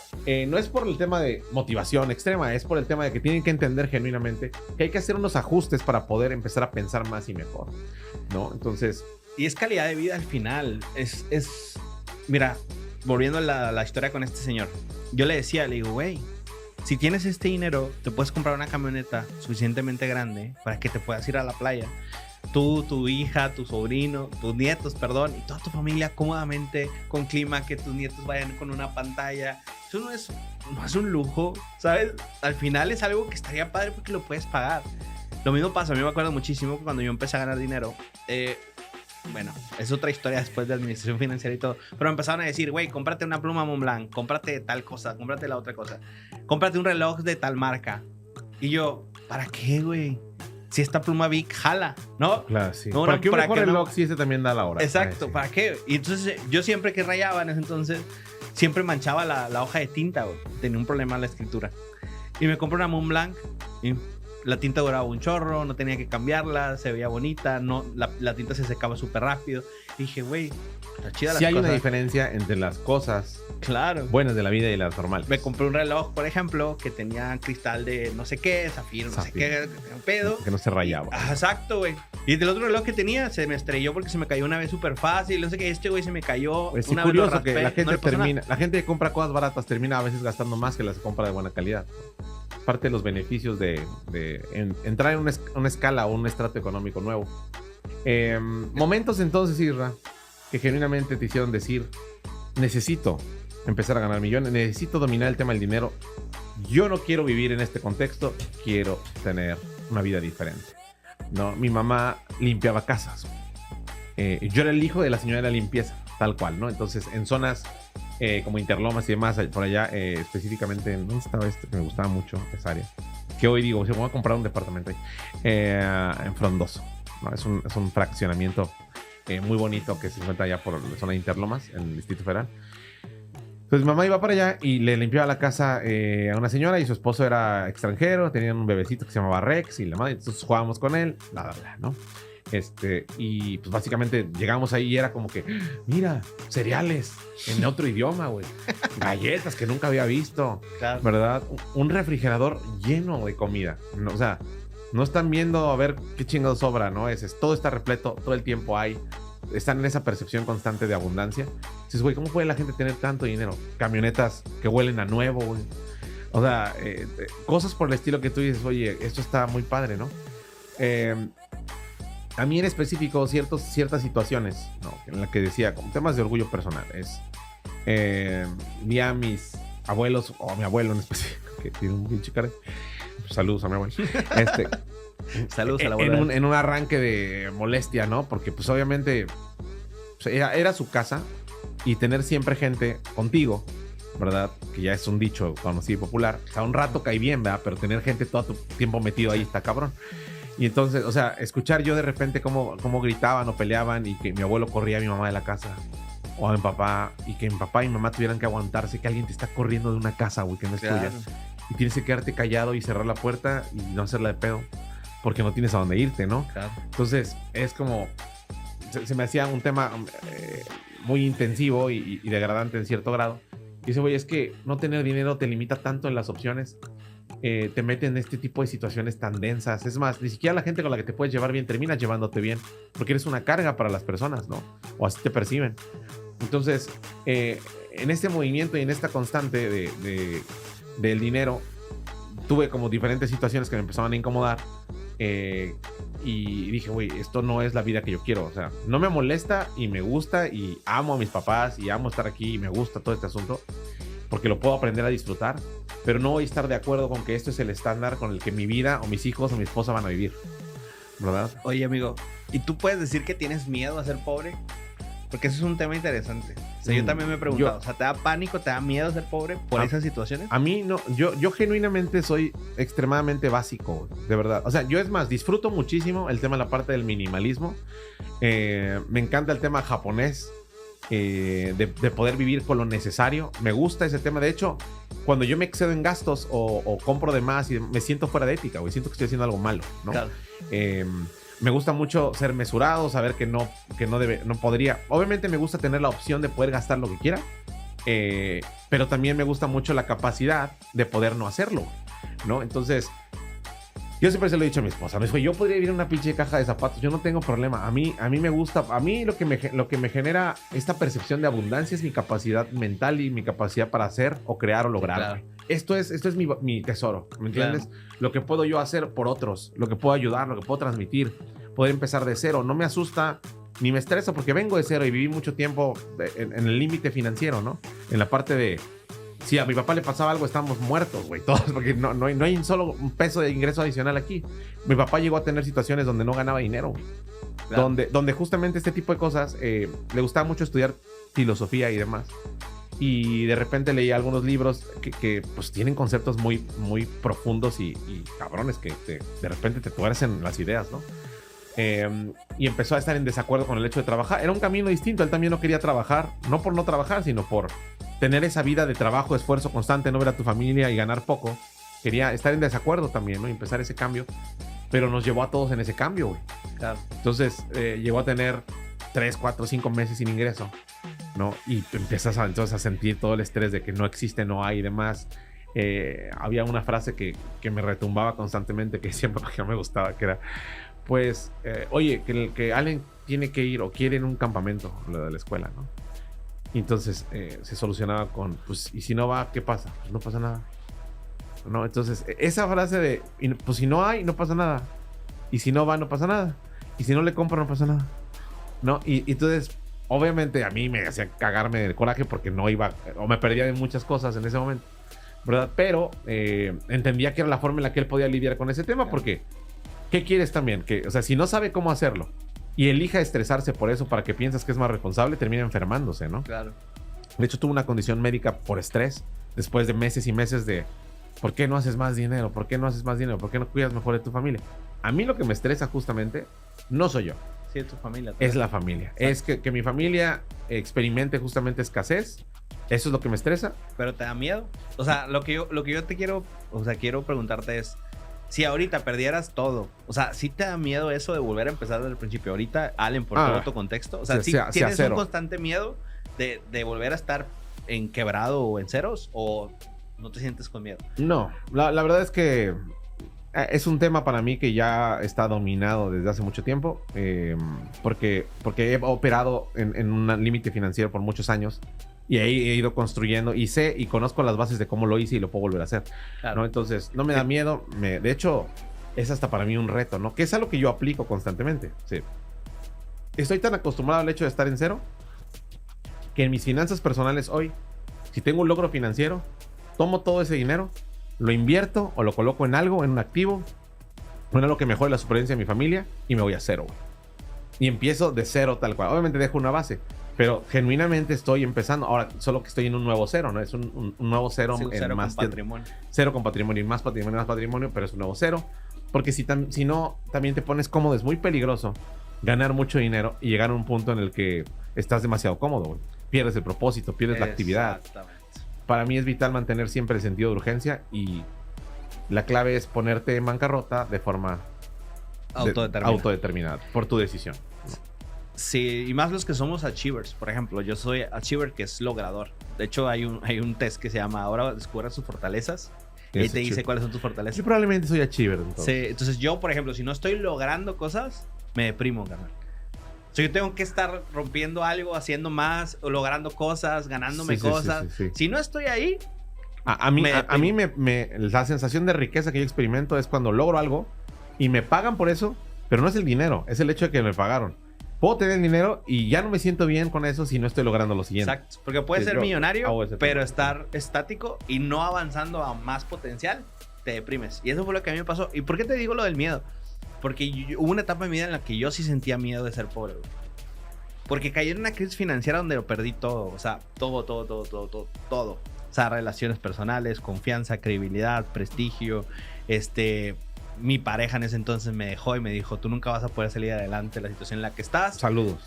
no es por el tema de motivación extrema, es por el tema de que tienen que entender genuinamente que hay que hacer unos ajustes para poder empezar a pensar más y mejor, ¿no? Entonces... Y es calidad de vida al final. Mira, volviendo a la historia con este señor. Yo le digo, güey, si tienes este dinero, te puedes comprar una camioneta suficientemente grande para que te puedas ir a la playa. Tú, tu hija, tu sobrino, tus nietos, perdón, y toda tu familia cómodamente, con clima, que tus nietos vayan con una pantalla. Eso no es un lujo, ¿sabes? Al final es algo que estaría padre porque lo puedes pagar. Lo mismo pasa, a mí me acuerdo muchísimo que cuando yo empecé a ganar dinero, bueno, es otra historia después de administración financiera y todo, pero me empezaron a decir, güey, cómprate una pluma Montblanc, cómprate tal cosa, cómprate la otra cosa, cómprate un reloj de tal marca. Y yo, ¿para qué, güey? Si esta pluma Vic jala, ¿no? Claro, sí. No, ¿Para qué un ¿para mejor qué no? reloj si ese también da la hora? Exacto, Sí. ¿para qué? Y entonces yo siempre que rayaba en ese entonces, siempre manchaba la hoja de tinta, güey. Tenía un problema en la escritura. Y me compré una Montblanc y la tinta duraba un chorro, no tenía que cambiarla, se veía bonita, no, la tinta se secaba súper rápido. Y dije, güey, está chida las Sí hay cosas. una diferencia entre las cosas Claro. buenas de la vida y las normales. Me compré un reloj, por ejemplo, que tenía cristal de no sé qué, zafiro, no sé qué, que tenía un pedo. Que no se rayaba. Ah, exacto, güey. Y del otro reloj que tenía se me estrelló porque se me cayó una vez súper fácil. No sé qué, este güey se me cayó. Es una vez lo curioso que raspé, la gente no le pasó termina, la gente que compra cosas baratas termina a veces gastando más que las que compra de buena calidad. Parte de los beneficios de entrar en una escala o un estrato económico nuevo. Momentos entonces, Isra, que genuinamente te hicieron decir, necesito empezar a ganar millones, necesito dominar el tema del dinero. Yo no quiero vivir en este contexto, quiero tener una vida diferente. No, mi mamá limpiaba casas. Yo era el hijo de la señora de la limpieza, tal cual, ¿no? Entonces, en zonas como Interlomas y demás, por allá, específicamente, ¿dónde estaba este? Que me gustaba mucho esa área. Que hoy digo, se me va a comprar un departamento ahí, en Frondoso, ¿no? Es un fraccionamiento muy bonito que se encuentra allá por la zona de Interlomas, en el Distrito Federal. Entonces, mi mamá iba para allá y le limpiaba la casa a una señora y su esposo era extranjero, tenían un bebecito que se llamaba Rex y la madre, entonces jugábamos con él, ¿no? Y pues básicamente llegamos ahí y era como que, mira, cereales en otro idioma, güey. Galletas que nunca había visto, Claro. ¿verdad? Un refrigerador lleno de comida. No, o sea, no están viendo a ver qué chingados sobra, ¿no? Todo está repleto, todo el tiempo hay. Están en esa percepción constante de abundancia. Dices, güey, ¿cómo puede la gente tener tanto dinero? Camionetas que huelen a nuevo, güey. O sea, cosas por el estilo que tú dices, oye, esto está muy padre, ¿no? A mí en específico, ciertas situaciones, ¿no? En las que decía, como temas de orgullo personal, vi a mis abuelos, o a mi abuelo en específico, que tiene un pinche cara. Saludos a mi abuelo. Saludos a la abuela. en un arranque de molestia, ¿no? Porque pues obviamente pues, era su casa y tener siempre gente contigo, ¿verdad? Que ya es un dicho conocido y popular. O sea, un rato cae bien, ¿verdad? Pero tener gente todo tu tiempo metido ahí está cabrón. Y entonces, o sea, escuchar yo de repente cómo gritaban o peleaban y que mi abuelo corría a mi mamá de la casa o a mi papá y que mi papá y mi mamá tuvieran que aguantarse que alguien te está corriendo de una casa, güey, que no es tuya. Y tienes que quedarte callado y cerrar la puerta y no hacerla de pedo porque no tienes a dónde irte, ¿no? Claro. Entonces, es como... Se me hacía un tema muy intensivo y degradante en cierto grado. Y dice, güey, es que no tener dinero te limita tanto en las opciones. Te mete en este tipo de situaciones tan densas. Es más, ni siquiera la gente con la que te puedes llevar bien termina llevándote bien, porque eres una carga para las personas, ¿no? O así te perciben. Entonces, en este movimiento y en esta constante del dinero, tuve como diferentes situaciones que me empezaban a incomodar. Y dije, güey, esto no es la vida que yo quiero. O sea, no me molesta y me gusta y amo a mis papás y amo estar aquí y me gusta todo este asunto porque lo puedo aprender a disfrutar, pero no voy a estar de acuerdo con que esto es el estándar con el que mi vida o mis hijos o mi esposa van a vivir, ¿verdad? Oye, amigo, ¿y tú puedes decir que tienes miedo a ser pobre? Porque eso es un tema interesante. O sea, yo también me he preguntado, o sea, ¿te da pánico, te da miedo ser pobre por esas situaciones? A mí no, yo genuinamente soy extremadamente básico, de verdad. O sea, yo es más, disfruto muchísimo el tema de la parte del minimalismo. Me encanta el tema japonés, de poder vivir con lo necesario. Me gusta ese tema. De hecho, cuando yo me excedo en gastos o compro de más, y me siento fuera de ética, güey. Siento que estoy haciendo algo malo, ¿no? Claro. Me gusta mucho ser mesurado, saber que no podría. Obviamente me gusta tener la opción de poder gastar lo que quiera, pero también me gusta mucho la capacidad de poder no hacerlo, ¿no? Entonces, yo siempre se lo he dicho a mi esposa. Me dijo, yo podría vivir en una pinche caja de zapatos, yo no tengo problema. A mí me gusta, a mí lo que me genera esta percepción de abundancia es mi capacidad mental y mi capacidad para hacer o crear o lograr. Claro. Esto es mi tesoro, ¿me entiendes? Claro. Lo que puedo yo hacer por otros, lo que puedo ayudar, lo que puedo transmitir, poder empezar de cero. No me asusta ni me estresa porque vengo de cero y viví mucho tiempo en el límite financiero, ¿no? En la parte de, si a mi papá le pasaba algo, estamos muertos, güey, todos, porque no hay un solo peso de ingreso adicional aquí. Mi papá llegó a tener situaciones donde no ganaba dinero, güey. Claro. Donde justamente este tipo de cosas, le gustaba mucho estudiar filosofía y demás. Y de repente leí algunos libros que pues tienen conceptos muy, muy profundos y cabrones que de repente te tuercen las ideas, ¿no? Y empezó a estar en desacuerdo con el hecho de trabajar. Era un camino distinto. Él también no quería trabajar, no por no trabajar, sino por tener esa vida de trabajo, esfuerzo constante, no ver a tu familia y ganar poco. Quería estar en desacuerdo también, ¿no? Y empezar ese cambio. Pero nos llevó a todos en ese cambio, güey. Claro. Entonces, llegó a tener 3, 4, 5 meses sin ingreso, ¿no? Y empiezas entonces a sentir todo el estrés de que no existe, no hay y demás. Había una frase que me retumbaba constantemente, que siempre porque no me gustaba, que era, pues, oye, que alguien tiene que ir o quiere en un campamento, lo de la escuela, ¿no? Y entonces se solucionaba con, pues, ¿y si no va, qué pasa? Pues no pasa nada, ¿no? Entonces, esa frase de, pues si no hay, no pasa nada. Y si no va, no pasa nada. Y si no le compro, no pasa nada, ¿no? Y entonces, obviamente a mí me hacía cagarme del coraje porque no iba, o me perdía de muchas cosas en ese momento, ¿verdad? Pero entendía que era la forma en la que él podía lidiar con ese tema, porque ¿qué quieres también? Que, o sea, si no sabe cómo hacerlo y elija estresarse por eso para que piensas que es más responsable, termina enfermándose, ¿no? Claro. De hecho, tuvo una condición médica por estrés después de meses y meses de ¿por qué no haces más dinero? ¿Por qué no haces más dinero? ¿Por qué no cuidas mejor de tu familia? A mí lo que me estresa justamente no soy yo. Sí, es tu familia. Es la familia. Exacto. Es que mi familia experimente justamente escasez. Eso es lo que me estresa. ¿Pero te da miedo? O sea, lo que yo te quiero, o sea, quiero preguntarte es, si ahorita perdieras todo, o sea, ¿sí te da miedo eso de volver a empezar desde el principio? Ahorita, Allen, por todo tu contexto. O sea, ¿sí tienes un constante miedo de volver a estar en quebrado o en ceros? ¿O no te sientes con miedo? No, la verdad es que es un tema para mí que ya está dominado desde hace mucho tiempo, porque he operado en un límite financiero por muchos años y ahí he ido construyendo y sé y conozco las bases de cómo lo hice y lo puedo volver a hacer, claro, ¿no? Entonces no me da miedo, de hecho es hasta para mí un reto, ¿no? Que es algo que yo aplico constantemente. Sí. Estoy tan acostumbrado al hecho de estar en cero que en mis finanzas personales hoy, si tengo un logro financiero, tomo todo ese dinero, lo invierto o lo coloco en algo, en un activo, bueno, lo que mejore la supervivencia de mi familia y me voy a cero, güey. Y empiezo de cero tal cual. Obviamente dejo una base, pero genuinamente estoy empezando. Ahora, solo que estoy en un nuevo cero, ¿no? Es un nuevo cero. Sí, un en cero más con patrimonio. Cero con patrimonio y más patrimonio, pero es un nuevo cero. Porque si no, también te pones cómodo. Es muy peligroso ganar mucho dinero y llegar a un punto en el que estás demasiado cómodo, güey. Pierdes el propósito, pierdes la actividad. Exactamente. Para mí es vital mantener siempre el sentido de urgencia y la clave es ponerte en bancarrota de forma autodeterminada por tu decisión. Sí, y más los que somos achievers. Por ejemplo, yo soy achiever, que es logrador. De hecho, hay un test que se llama Ahora descubra sus fortalezas. Y ahí te dice cuáles son tus fortalezas. Yo probablemente soy achiever. Sí, entonces yo, por ejemplo, si no estoy logrando cosas, me deprimo, carnal. O sea, yo tengo que estar rompiendo algo, haciendo más, o logrando cosas, ganándome cosas. Sí. Si no estoy ahí, a mí la sensación de riqueza que yo experimento es cuando logro algo y me pagan por eso, pero no es el dinero, es el hecho de que me pagaron. Puedo tener el dinero y ya no me siento bien con eso si no estoy logrando lo siguiente. Exacto, porque puedes ser millonario, pero tema. estar estático y no avanzando a más potencial, te deprimes. Y eso fue lo que a mí me pasó. ¿Y por qué te digo lo del miedo? Porque hubo una etapa de mi vida en la que yo sí sentía miedo de ser pobre, güey. Porque caí en una crisis financiera donde lo perdí todo. O sea, todo. O sea, relaciones personales, confianza, credibilidad, prestigio. Mi pareja en ese entonces me dejó y me dijo, tú nunca vas a poder salir adelante de la situación en la que estás. Saludos.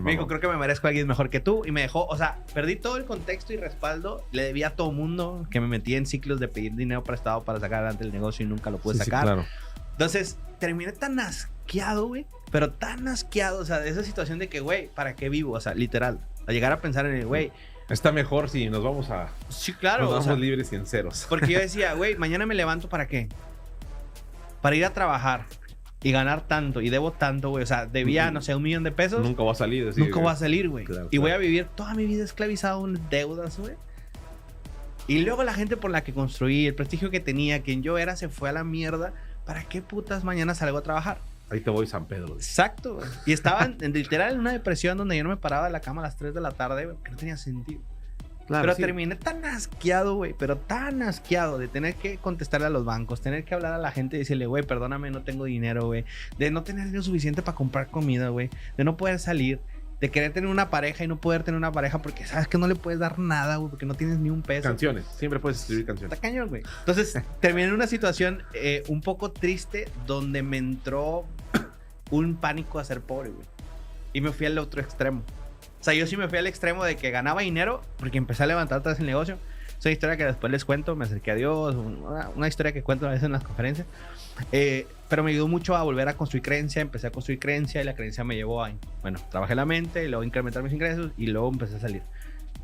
Me dijo, creo que me merezco a alguien mejor que tú. Y me dejó, o sea, perdí todo el contexto y respaldo. Le debía a todo mundo, que me metí en ciclos de pedir dinero prestado para sacar adelante el negocio y nunca lo pude sacar. Sí, claro. Entonces, terminé tan asqueado, güey. Pero tan asqueado, o sea, de esa situación de que, güey, ¿para qué vivo? O sea, literal. A llegar a pensar en el, güey. Está mejor si nos vamos a... Sí, claro. Nos vamos libres y en ceros. Porque yo decía, güey, mañana me levanto, ¿para qué? Para ir a trabajar y ganar tanto y debo tanto, güey. O sea, debía, no sé, $1,000,000 de pesos. Nunca voy a salir. Nunca voy a salir, güey. Claro, y voy a vivir toda mi vida esclavizado en deudas, güey. Y luego la gente por la que construí, el prestigio que tenía, quien yo era, se fue a la mierda. ¿Para qué putas mañana salgo a trabajar? Ahí te voy, San Pedro. Exacto, güey. Y estaba literal en una depresión donde yo no me paraba de la cama a las 3 de la tarde, güey, que no tenía sentido. Claro, pero sí. Terminé tan asqueado, güey, pero tan asqueado de tener que contestarle a los bancos, tener que hablar a la gente y decirle, güey, perdóname, no tengo dinero, güey, de no tener dinero suficiente para comprar comida, güey, de no poder salir, de querer tener una pareja y no poder tener una pareja porque sabes que no le puedes dar nada, güey, porque no tienes ni un peso. Canciones, siempre puedes escribir canciones. Está cañón, güey. Entonces, terminé en una situación un poco triste donde me entró un pánico a ser pobre, güey. Y me fui al otro extremo. O sea, yo sí me fui al extremo de que ganaba dinero porque empecé a levantar atrás el negocio. Es una historia que después les cuento, me acerqué a Dios, una historia que cuento a veces en las conferencias. Pero me ayudó mucho a volver a construir creencia, empecé a construir creencia y la creencia me llevó a, bueno, trabajé la mente y luego incrementar mis ingresos y luego empecé a salir.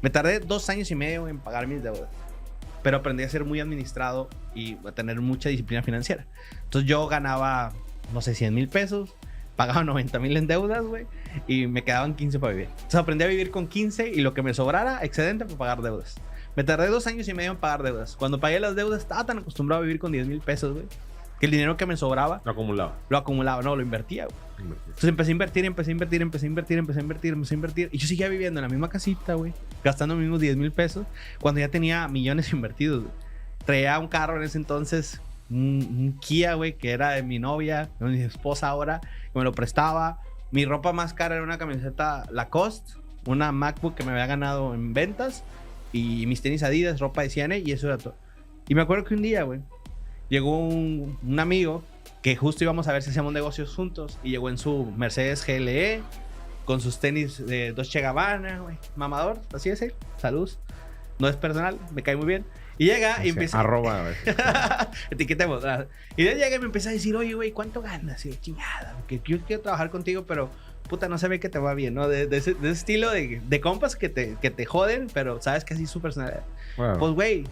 Me tardé 2 años y medio en pagar mis deudas, pero aprendí a ser muy administrado y a tener mucha disciplina financiera. Entonces yo ganaba, no sé, 100,000 pesos. Pagaba 90,000 en deudas, güey, y me quedaban 15 para vivir. Entonces aprendí a vivir con 15 y lo que me sobrara, excedente, para pagar deudas. Me tardé 2 años y medio en pagar deudas. Cuando pagué las deudas, estaba tan acostumbrado a vivir con 10,000 pesos, güey, que el dinero que me sobraba... Lo acumulaba. No, lo invertía, güey. Entonces empecé a invertir. Y yo seguía viviendo en la misma casita, güey, gastando los mismos 10,000 pesos, cuando ya tenía millones invertidos, güey. Traía un carro en ese entonces... Un Kia, güey, que era de mi novia, de mi esposa ahora, que me lo prestaba. Mi ropa más cara era una camiseta Lacoste, una MacBook que me había ganado en ventas, y mis tenis Adidas, ropa de C&A, y eso era todo. Y me acuerdo que un día, güey, llegó un amigo que justo íbamos a ver si hacíamos negocios juntos, y llegó en su Mercedes GLE, con sus tenis de Dolce & Gabbana, güey, mamador, así es él, salud. No es personal, me cae muy bien. Y llega y empieza... Arroba, güey. Etiquetemos. Y él llega y me empieza a decir, oye, güey, ¿cuánto ganas? Y yo, chingada, porque yo quiero trabajar contigo, pero puta, no se ve que te va bien, ¿no? De ese estilo de compas que te joden, pero sabes que así es su personalidad. Wow. Pues, güey,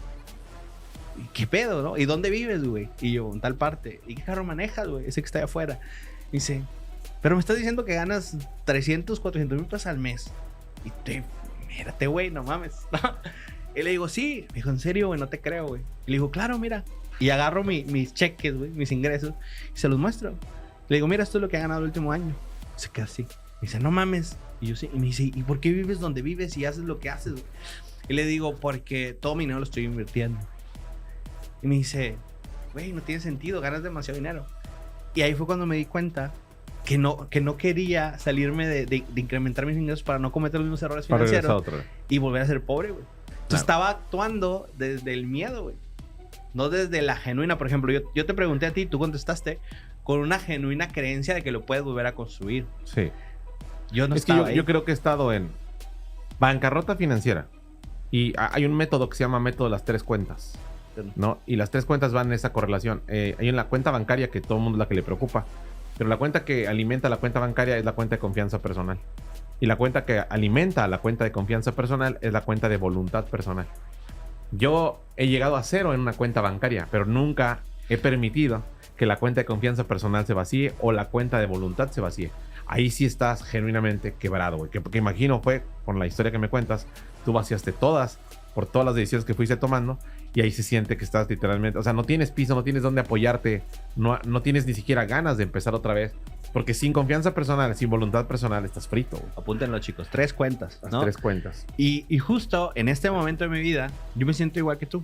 ¿qué pedo, no? ¿Y dónde vives, güey? Y yo, en tal parte. ¿Y qué carro manejas, güey? Ese que está allá afuera. Y dice, pero me estás diciendo que ganas 300, 400 mil pesos al mes. Y mírate, güey, no mames, ¿no? Y le digo, sí. Me dijo, ¿en serio, güey? No te creo, güey. Y le digo, claro, mira. Y agarro mis cheques, güey, mis ingresos, y se los muestro. Le digo, mira, esto es lo que he ganado el último año. Se queda así. Me dice, no mames. Y yo sí. Y me dice, ¿y por qué vives donde vives y haces lo que haces, güey? Y le digo, porque todo mi dinero lo estoy invirtiendo. Y me dice, güey, no tiene sentido, ganas demasiado dinero. Y ahí fue cuando me di cuenta que no quería salirme de incrementar mis ingresos para no cometer los mismos errores Para regresar financieros otra vez. y volver a ser pobre, güey. Entonces Claro. estaba actuando desde el miedo, güey. No desde la genuina. Por ejemplo, yo te pregunté a ti, tú contestaste con una genuina creencia de que lo puedes volver a construir. Sí. Yo no Es que estaba ahí. yo creo que he estado en bancarrota financiera. Y hay un método que se llama método de las 3 cuentas, ¿no? Y las 3 cuentas van en esa correlación. Hay en la cuenta bancaria, que todo el mundo es la que le preocupa. Pero la cuenta que alimenta la cuenta bancaria es la cuenta de confianza personal. Y la cuenta que alimenta la cuenta de confianza personal es la cuenta de voluntad personal. Yo he llegado a 0 en una cuenta bancaria, pero nunca he permitido que la cuenta de confianza personal se vacíe o la cuenta de voluntad se vacíe. Ahí sí estás genuinamente quebrado, güey. Porque imagino fue, con la historia que me cuentas, tú vaciaste todas por todas las decisiones que fuiste tomando y ahí se siente que estás literalmente, o sea, no tienes piso, no tienes dónde apoyarte, no tienes ni siquiera ganas de empezar otra vez, porque sin confianza personal, sin voluntad personal, estás frito, güey. Apúntenlo, chicos. 3 cuentas, Las ¿no? 3 cuentas. Y justo en este momento de mi vida, yo me siento igual que tú.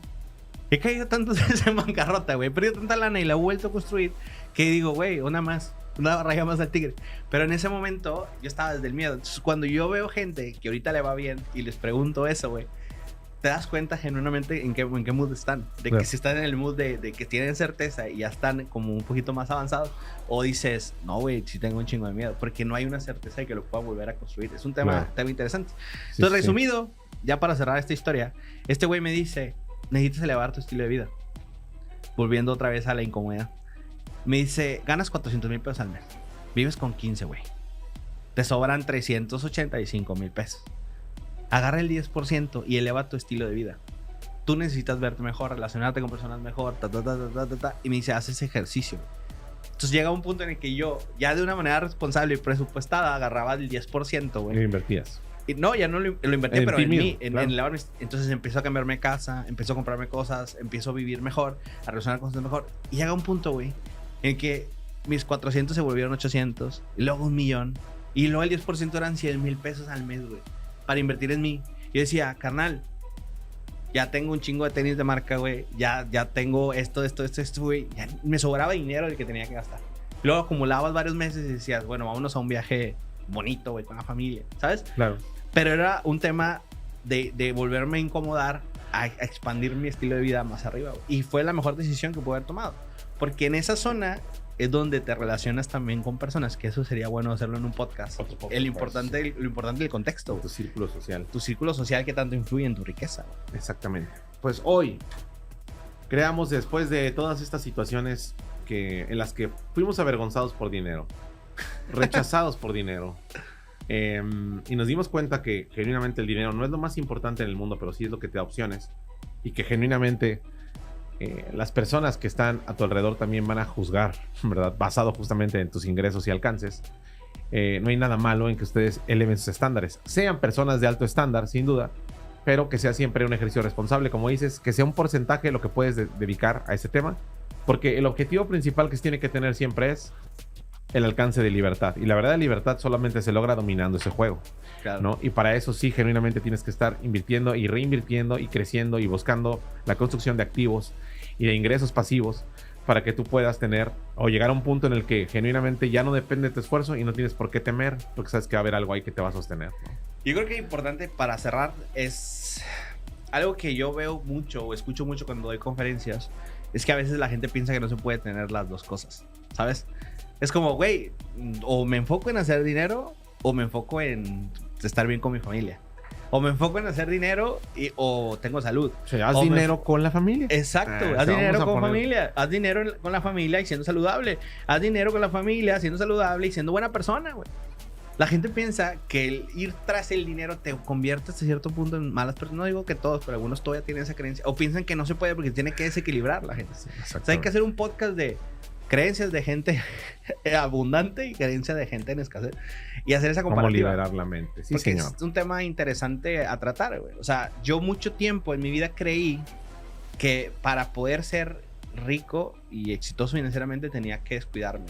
He caído tantas veces en bancarrota, güey. He perdido tanta lana y la he vuelto a construir que digo, güey, una raya más al tigre. Pero en ese momento yo estaba desde el miedo. Entonces, cuando yo veo gente que ahorita le va bien y les pregunto eso, güey, te das cuenta genuinamente en qué mood están. De Claro. que si están en el mood de que tienen certeza y ya están como un poquito más avanzados. O dices, no, güey, sí tengo un chingo de miedo. Porque no hay una certeza de que lo pueda volver a construir. Es un tema interesante. Sí, Entonces, sí. resumido, ya para cerrar esta historia, este güey me dice, necesitas elevar tu estilo de vida. Volviendo otra vez a la incomodidad. Me dice, ganas 400,000 pesos al mes. Vives con 15, güey. Te sobran 385,000 pesos. Agarra el 10% y eleva tu estilo de vida. Tú necesitas verte mejor, relacionarte con personas mejor, y me dice, haz ese ejercicio. Entonces llega un punto en el que yo, ya de una manera responsable y presupuestada, agarraba el 10%, güey. Y invertías. Y no, ya no lo invertí, En pero ti en mismo, mí. claro. Entonces empiezo a cambiarme casa, empiezo a comprarme cosas, empiezo a vivir mejor, a relacionar cosas mejor. Y llega un punto, güey, en que mis 400 se volvieron 800, y luego 1,000,000, y luego el 10% eran 100,000 pesos al mes, güey, para invertir en mí. Yo decía, carnal, ya tengo un chingo de tenis de marca, güey, ya tengo esto, güey, ya me sobraba dinero el que tenía que gastar. Luego acumulabas varios meses y decías, bueno, vámonos a un viaje bonito, güey, con la familia, ¿sabes? Claro. Pero era un tema de volverme a incomodar, a expandir mi estilo de vida más arriba, güey. Y fue la mejor decisión que pude haber tomado. Porque en esa zona es donde te relacionas también con personas, que eso sería bueno hacerlo en un podcast. Otro podcast. Lo importante del contexto, Tu círculo social. tu círculo social que tanto influye en tu riqueza, güey. Exactamente. Pues hoy creamos, después de todas estas situaciones en las que fuimos avergonzados por dinero, rechazados por dinero, y nos dimos cuenta que genuinamente el dinero no es lo más importante en el mundo, pero sí es lo que te da opciones, y que genuinamente las personas que están a tu alrededor también van a juzgar, ¿verdad? Basado justamente en tus ingresos y alcances. No hay nada malo en que ustedes eleven sus estándares. Sean personas de alto estándar, sin duda, pero que sea siempre un ejercicio responsable, como dices, que sea un porcentaje de lo que puedes dedicar a ese tema, porque el objetivo principal que se tiene que tener siempre es el alcance de libertad. Y la verdad, libertad solamente se logra dominando ese juego, Claro. ¿no? Y para eso sí, genuinamente tienes que estar invirtiendo y reinvirtiendo y creciendo y buscando la construcción de activos y de ingresos pasivos para que tú puedas tener o llegar a un punto en el que genuinamente ya no depende de tu esfuerzo y no tienes por qué temer, porque sabes que va a haber algo ahí que te va a sostener, ¿no? Yo creo que importante para cerrar es algo que yo veo mucho o escucho mucho cuando doy conferencias, es que a veces la gente piensa que no se puede tener las dos cosas, ¿sabes? Es como, güey, o me enfoco en hacer dinero o me enfoco en estar bien con mi familia. O me enfoco en hacer dinero o tengo salud. O sea, haz O me dinero con la familia. Exacto, O haz sea, dinero vamos a con poner- familia, haz dinero con la familia y siendo saludable, haz dinero con la familia siendo saludable y siendo buena persona, güey. La gente piensa que el ir tras el dinero te convierte hasta cierto punto en malas personas. No digo que todos, pero algunos todavía tienen esa creencia. O piensan que no se puede porque tiene que desequilibrar la gente. O sea, hay que hacer un podcast de creencias de gente abundante y creencias de gente en escasez. Y hacer esa Cómo comparativa. liberar la mente. Sí, Porque señor. es un tema interesante a tratar, güey. O sea, yo mucho tiempo en mi vida creí que para poder ser rico y exitoso financieramente tenía que descuidarme.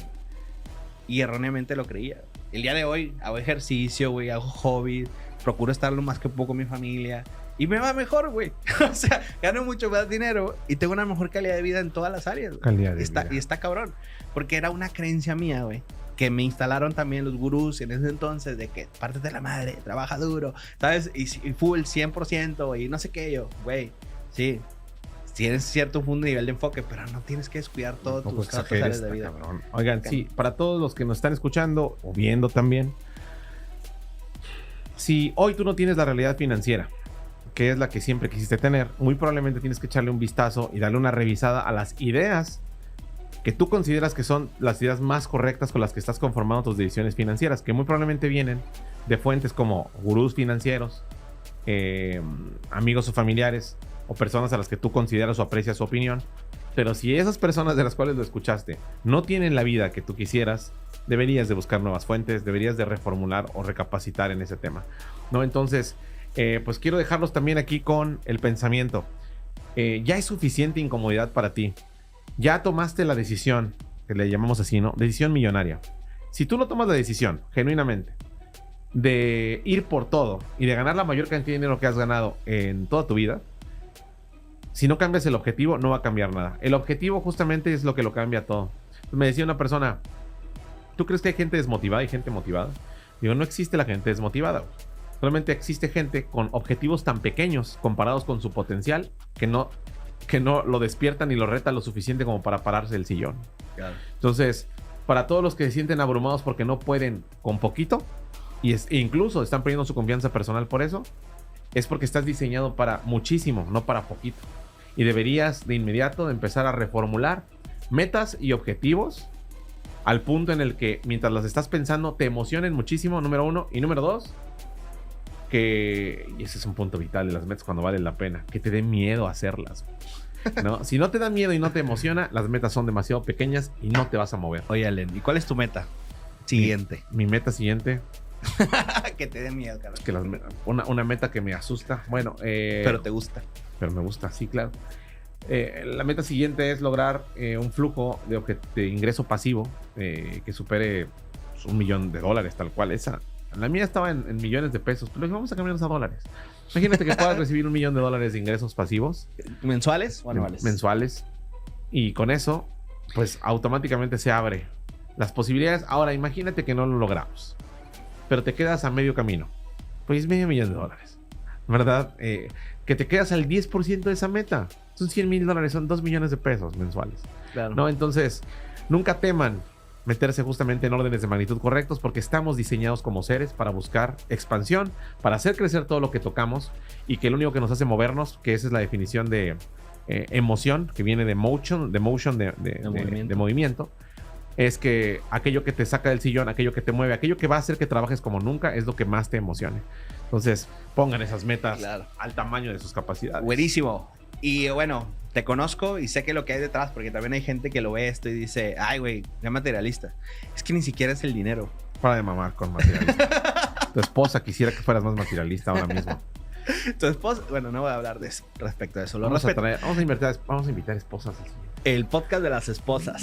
Y erróneamente lo creía. El día de hoy hago ejercicio, güey, hago hobbies, procuro estar lo más que puedo con mi familia. y me va mejor, güey. O sea, gano mucho más dinero y tengo una mejor calidad de vida en todas las áreas. Calidad de vida. Y está cabrón. Porque era una creencia mía, güey, que me instalaron también los gurús en ese entonces de que pártete la madre, trabaja duro, ¿sabes? Y full 100% y no sé qué. Yo, güey, sí, tienes cierto nivel de enfoque, pero no tienes que descuidar todos tus otras áreas de vida. Cabrón. Oigan, sí, para todos los que nos están escuchando o viendo también, si hoy tú no tienes la realidad financiera, que es la que siempre quisiste tener, muy probablemente tienes que echarle un vistazo y darle una revisada a las ideas que tú consideras que son las ideas más correctas con las que estás conformando tus decisiones financieras, que muy probablemente vienen de fuentes como gurús financieros, amigos o familiares, o personas a las que tú consideras o aprecias su opinión. Pero si esas personas de las cuales lo escuchaste no tienen la vida que tú quisieras, deberías de buscar nuevas fuentes, deberías de reformular o recapacitar en ese tema, ¿no? Entonces, pues quiero dejarlos también aquí con el pensamiento. Ya es suficiente incomodidad para ti. Ya tomaste la decisión, que le llamamos así, ¿no? Decisión millonaria. Si tú no tomas la decisión, genuinamente, de ir por todo y de ganar la mayor cantidad de dinero que has ganado en toda tu vida, si no cambias el objetivo, no va a cambiar nada. El objetivo justamente es lo que lo cambia todo. Me decía una persona, ¿tú crees que hay gente desmotivada y gente motivada? Digo, no existe la gente desmotivada. Solamente existe gente con objetivos tan pequeños comparados con su potencial que no lo despiertan ni lo retan lo suficiente como para pararse del sillón. Claro. Entonces, para todos los que se sienten abrumados porque no pueden con poquito e incluso están perdiendo su confianza personal por eso, es porque estás diseñado para muchísimo, no para poquito. Y deberías de inmediato de empezar a reformular metas y objetivos al punto en el que mientras las estás pensando te emocionen muchísimo, número uno. Y número dos, y ese es un punto vital de las metas cuando vale la pena, que te dé miedo hacerlas, ¿no? Si no te da miedo y no te emociona, las metas son demasiado pequeñas y no te vas a mover. Oye, Alen, ¿y cuál es tu meta siguiente? Mi meta siguiente... Que te dé miedo, cabrón. Que una meta que me asusta. Bueno, pero te gusta. Pero me gusta, sí, claro. La meta siguiente es lograr un flujo de ingreso pasivo que supere $1 millón, tal cual. La mía estaba en millones de pesos, pero vamos a cambiarlos a dólares. Imagínate que puedas recibir $1 millón de ingresos pasivos. ¿Mensuales o anuales? Mensuales. Y con eso, pues automáticamente se abre las posibilidades. Ahora, imagínate que no lo logramos, pero te quedas a medio camino. Pues $500 million, ¿verdad? Que te quedas al 10% de esa meta. Son $100,000, son $2 millones de pesos mensuales. Claro. ¿No? Entonces, nunca teman meterse justamente en órdenes de magnitud correctos, porque estamos diseñados como seres para buscar expansión, para hacer crecer todo lo que tocamos, y que lo único que nos hace movernos, que esa es la definición de emoción, que viene de motion, de movimiento, es que aquello que te saca del sillón, aquello que te mueve, aquello que va a hacer que trabajes como nunca, es lo que más te emocione. Entonces, pongan esas metas al tamaño de sus capacidades. Buenísimo. Y bueno, te conozco y sé que lo que hay detrás, porque también hay gente que lo ve esto y dice, ay, güey, ya materialista. Es que ni siquiera es el dinero. Para de mamar con materialista. Tu esposa quisiera que fueras más materialista ahora mismo. Tu esposa, bueno, no voy a hablar de eso, respecto a eso. Vamos a invitar esposas. El podcast de las esposas.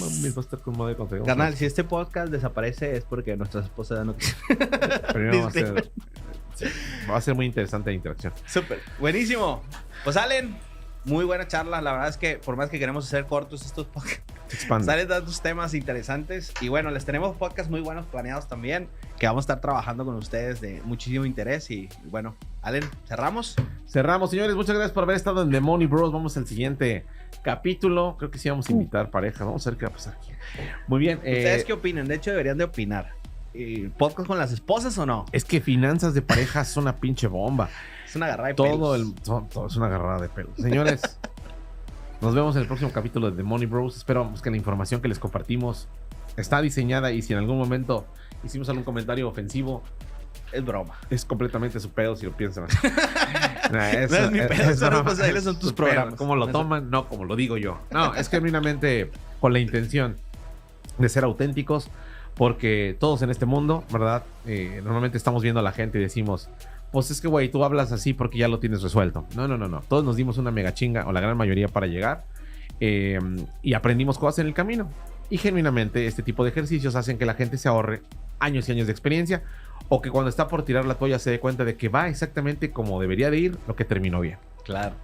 Carnal, si este podcast desaparece es porque nuestras esposas ya no quieren. Va a ser muy interesante la interacción. Súper, buenísimo. Pues Alen, muy buena charla. La verdad es que por más que queremos hacer cortos estos podcasts, salen tantos temas interesantes. Y bueno, les tenemos podcasts muy buenos planeados también, que vamos a estar trabajando con ustedes de muchísimo interés. Y bueno, Alen, ¿cerramos? Cerramos, señores. Muchas gracias por haber estado en The Money Bros. Vamos al siguiente capítulo. Creo que sí vamos a invitar parejas. Vamos a ver qué va a pasar aquí. Muy bien. ¿Ustedes qué opinan? De hecho, deberían de opinar. ¿Podcast con las esposas o no? Es que finanzas de parejas son una pinche bomba. Es una agarrada de pelos. Todo es una agarrada de pelos. Señores, nos vemos en el próximo capítulo de The Money Bros. Esperamos que la información que les compartimos está diseñada, y si en algún momento hicimos algún comentario ofensivo, es broma. Es completamente su pedo si lo piensan así. No es mi pedo, son tus programas. ¿Cómo lo toman? No, como lo digo yo. No, es genuinamente con la intención de ser auténticos, porque todos en este mundo, ¿verdad? Normalmente estamos viendo a la gente y decimos, pues es que, güey, tú hablas así porque ya lo tienes resuelto. No. Todos nos dimos una mega chinga, o la gran mayoría, para llegar, y aprendimos cosas en el camino. Y genuinamente este tipo de ejercicios hacen que la gente se ahorre años y años de experiencia, o que cuando está por tirar la toalla se dé cuenta de que va exactamente como debería de ir, lo que terminó bien. Claro.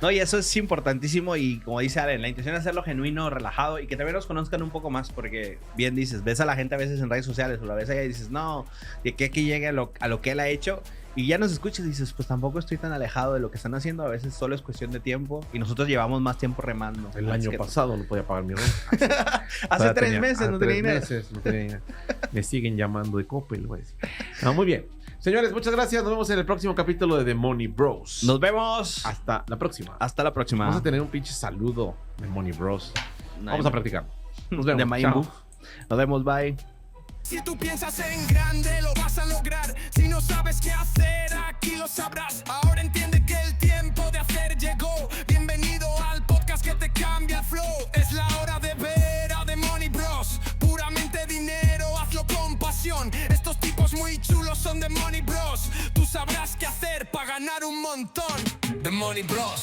No, y eso es importantísimo y como dice Allen, la intención es hacerlo genuino, relajado y que también nos conozcan un poco más porque bien dices, ves a la gente a veces en redes sociales o la ves allá y dices, no, de que aquí llegue a lo que él ha hecho y ya nos escuchas y dices, pues tampoco estoy tan alejado de lo que están haciendo, a veces solo es cuestión de tiempo y nosotros llevamos más tiempo remando. El año pasado no podía pagar mi renta. Hace 3 meses no tenía dinero. No tenía dinero. Me siguen llamando de Coppel, güey. No, muy bien. Señores, muchas gracias. Nos vemos en el próximo capítulo de The Money Bros. Nos vemos. Hasta la próxima. Hasta la próxima. Vamos a tener un pinche saludo de Money Bros. Vamos a practicar. Nos vemos. De Mayimbu. Nos vemos, bye. Si tú piensas en grande, lo vas a lograr. Si no sabes qué hacer, aquí lo sabrás. Ahora entiende que el tiempo de hacer llegó. Bienvenido al podcast que te cambia el flow. Es la hora de ver a The Money Bros. Puramente dinero, hazlo con pasión. Estos tipos muy chulos son The Money Bros. Tú sabrás qué hacer para ganar un montón. The Money Bros.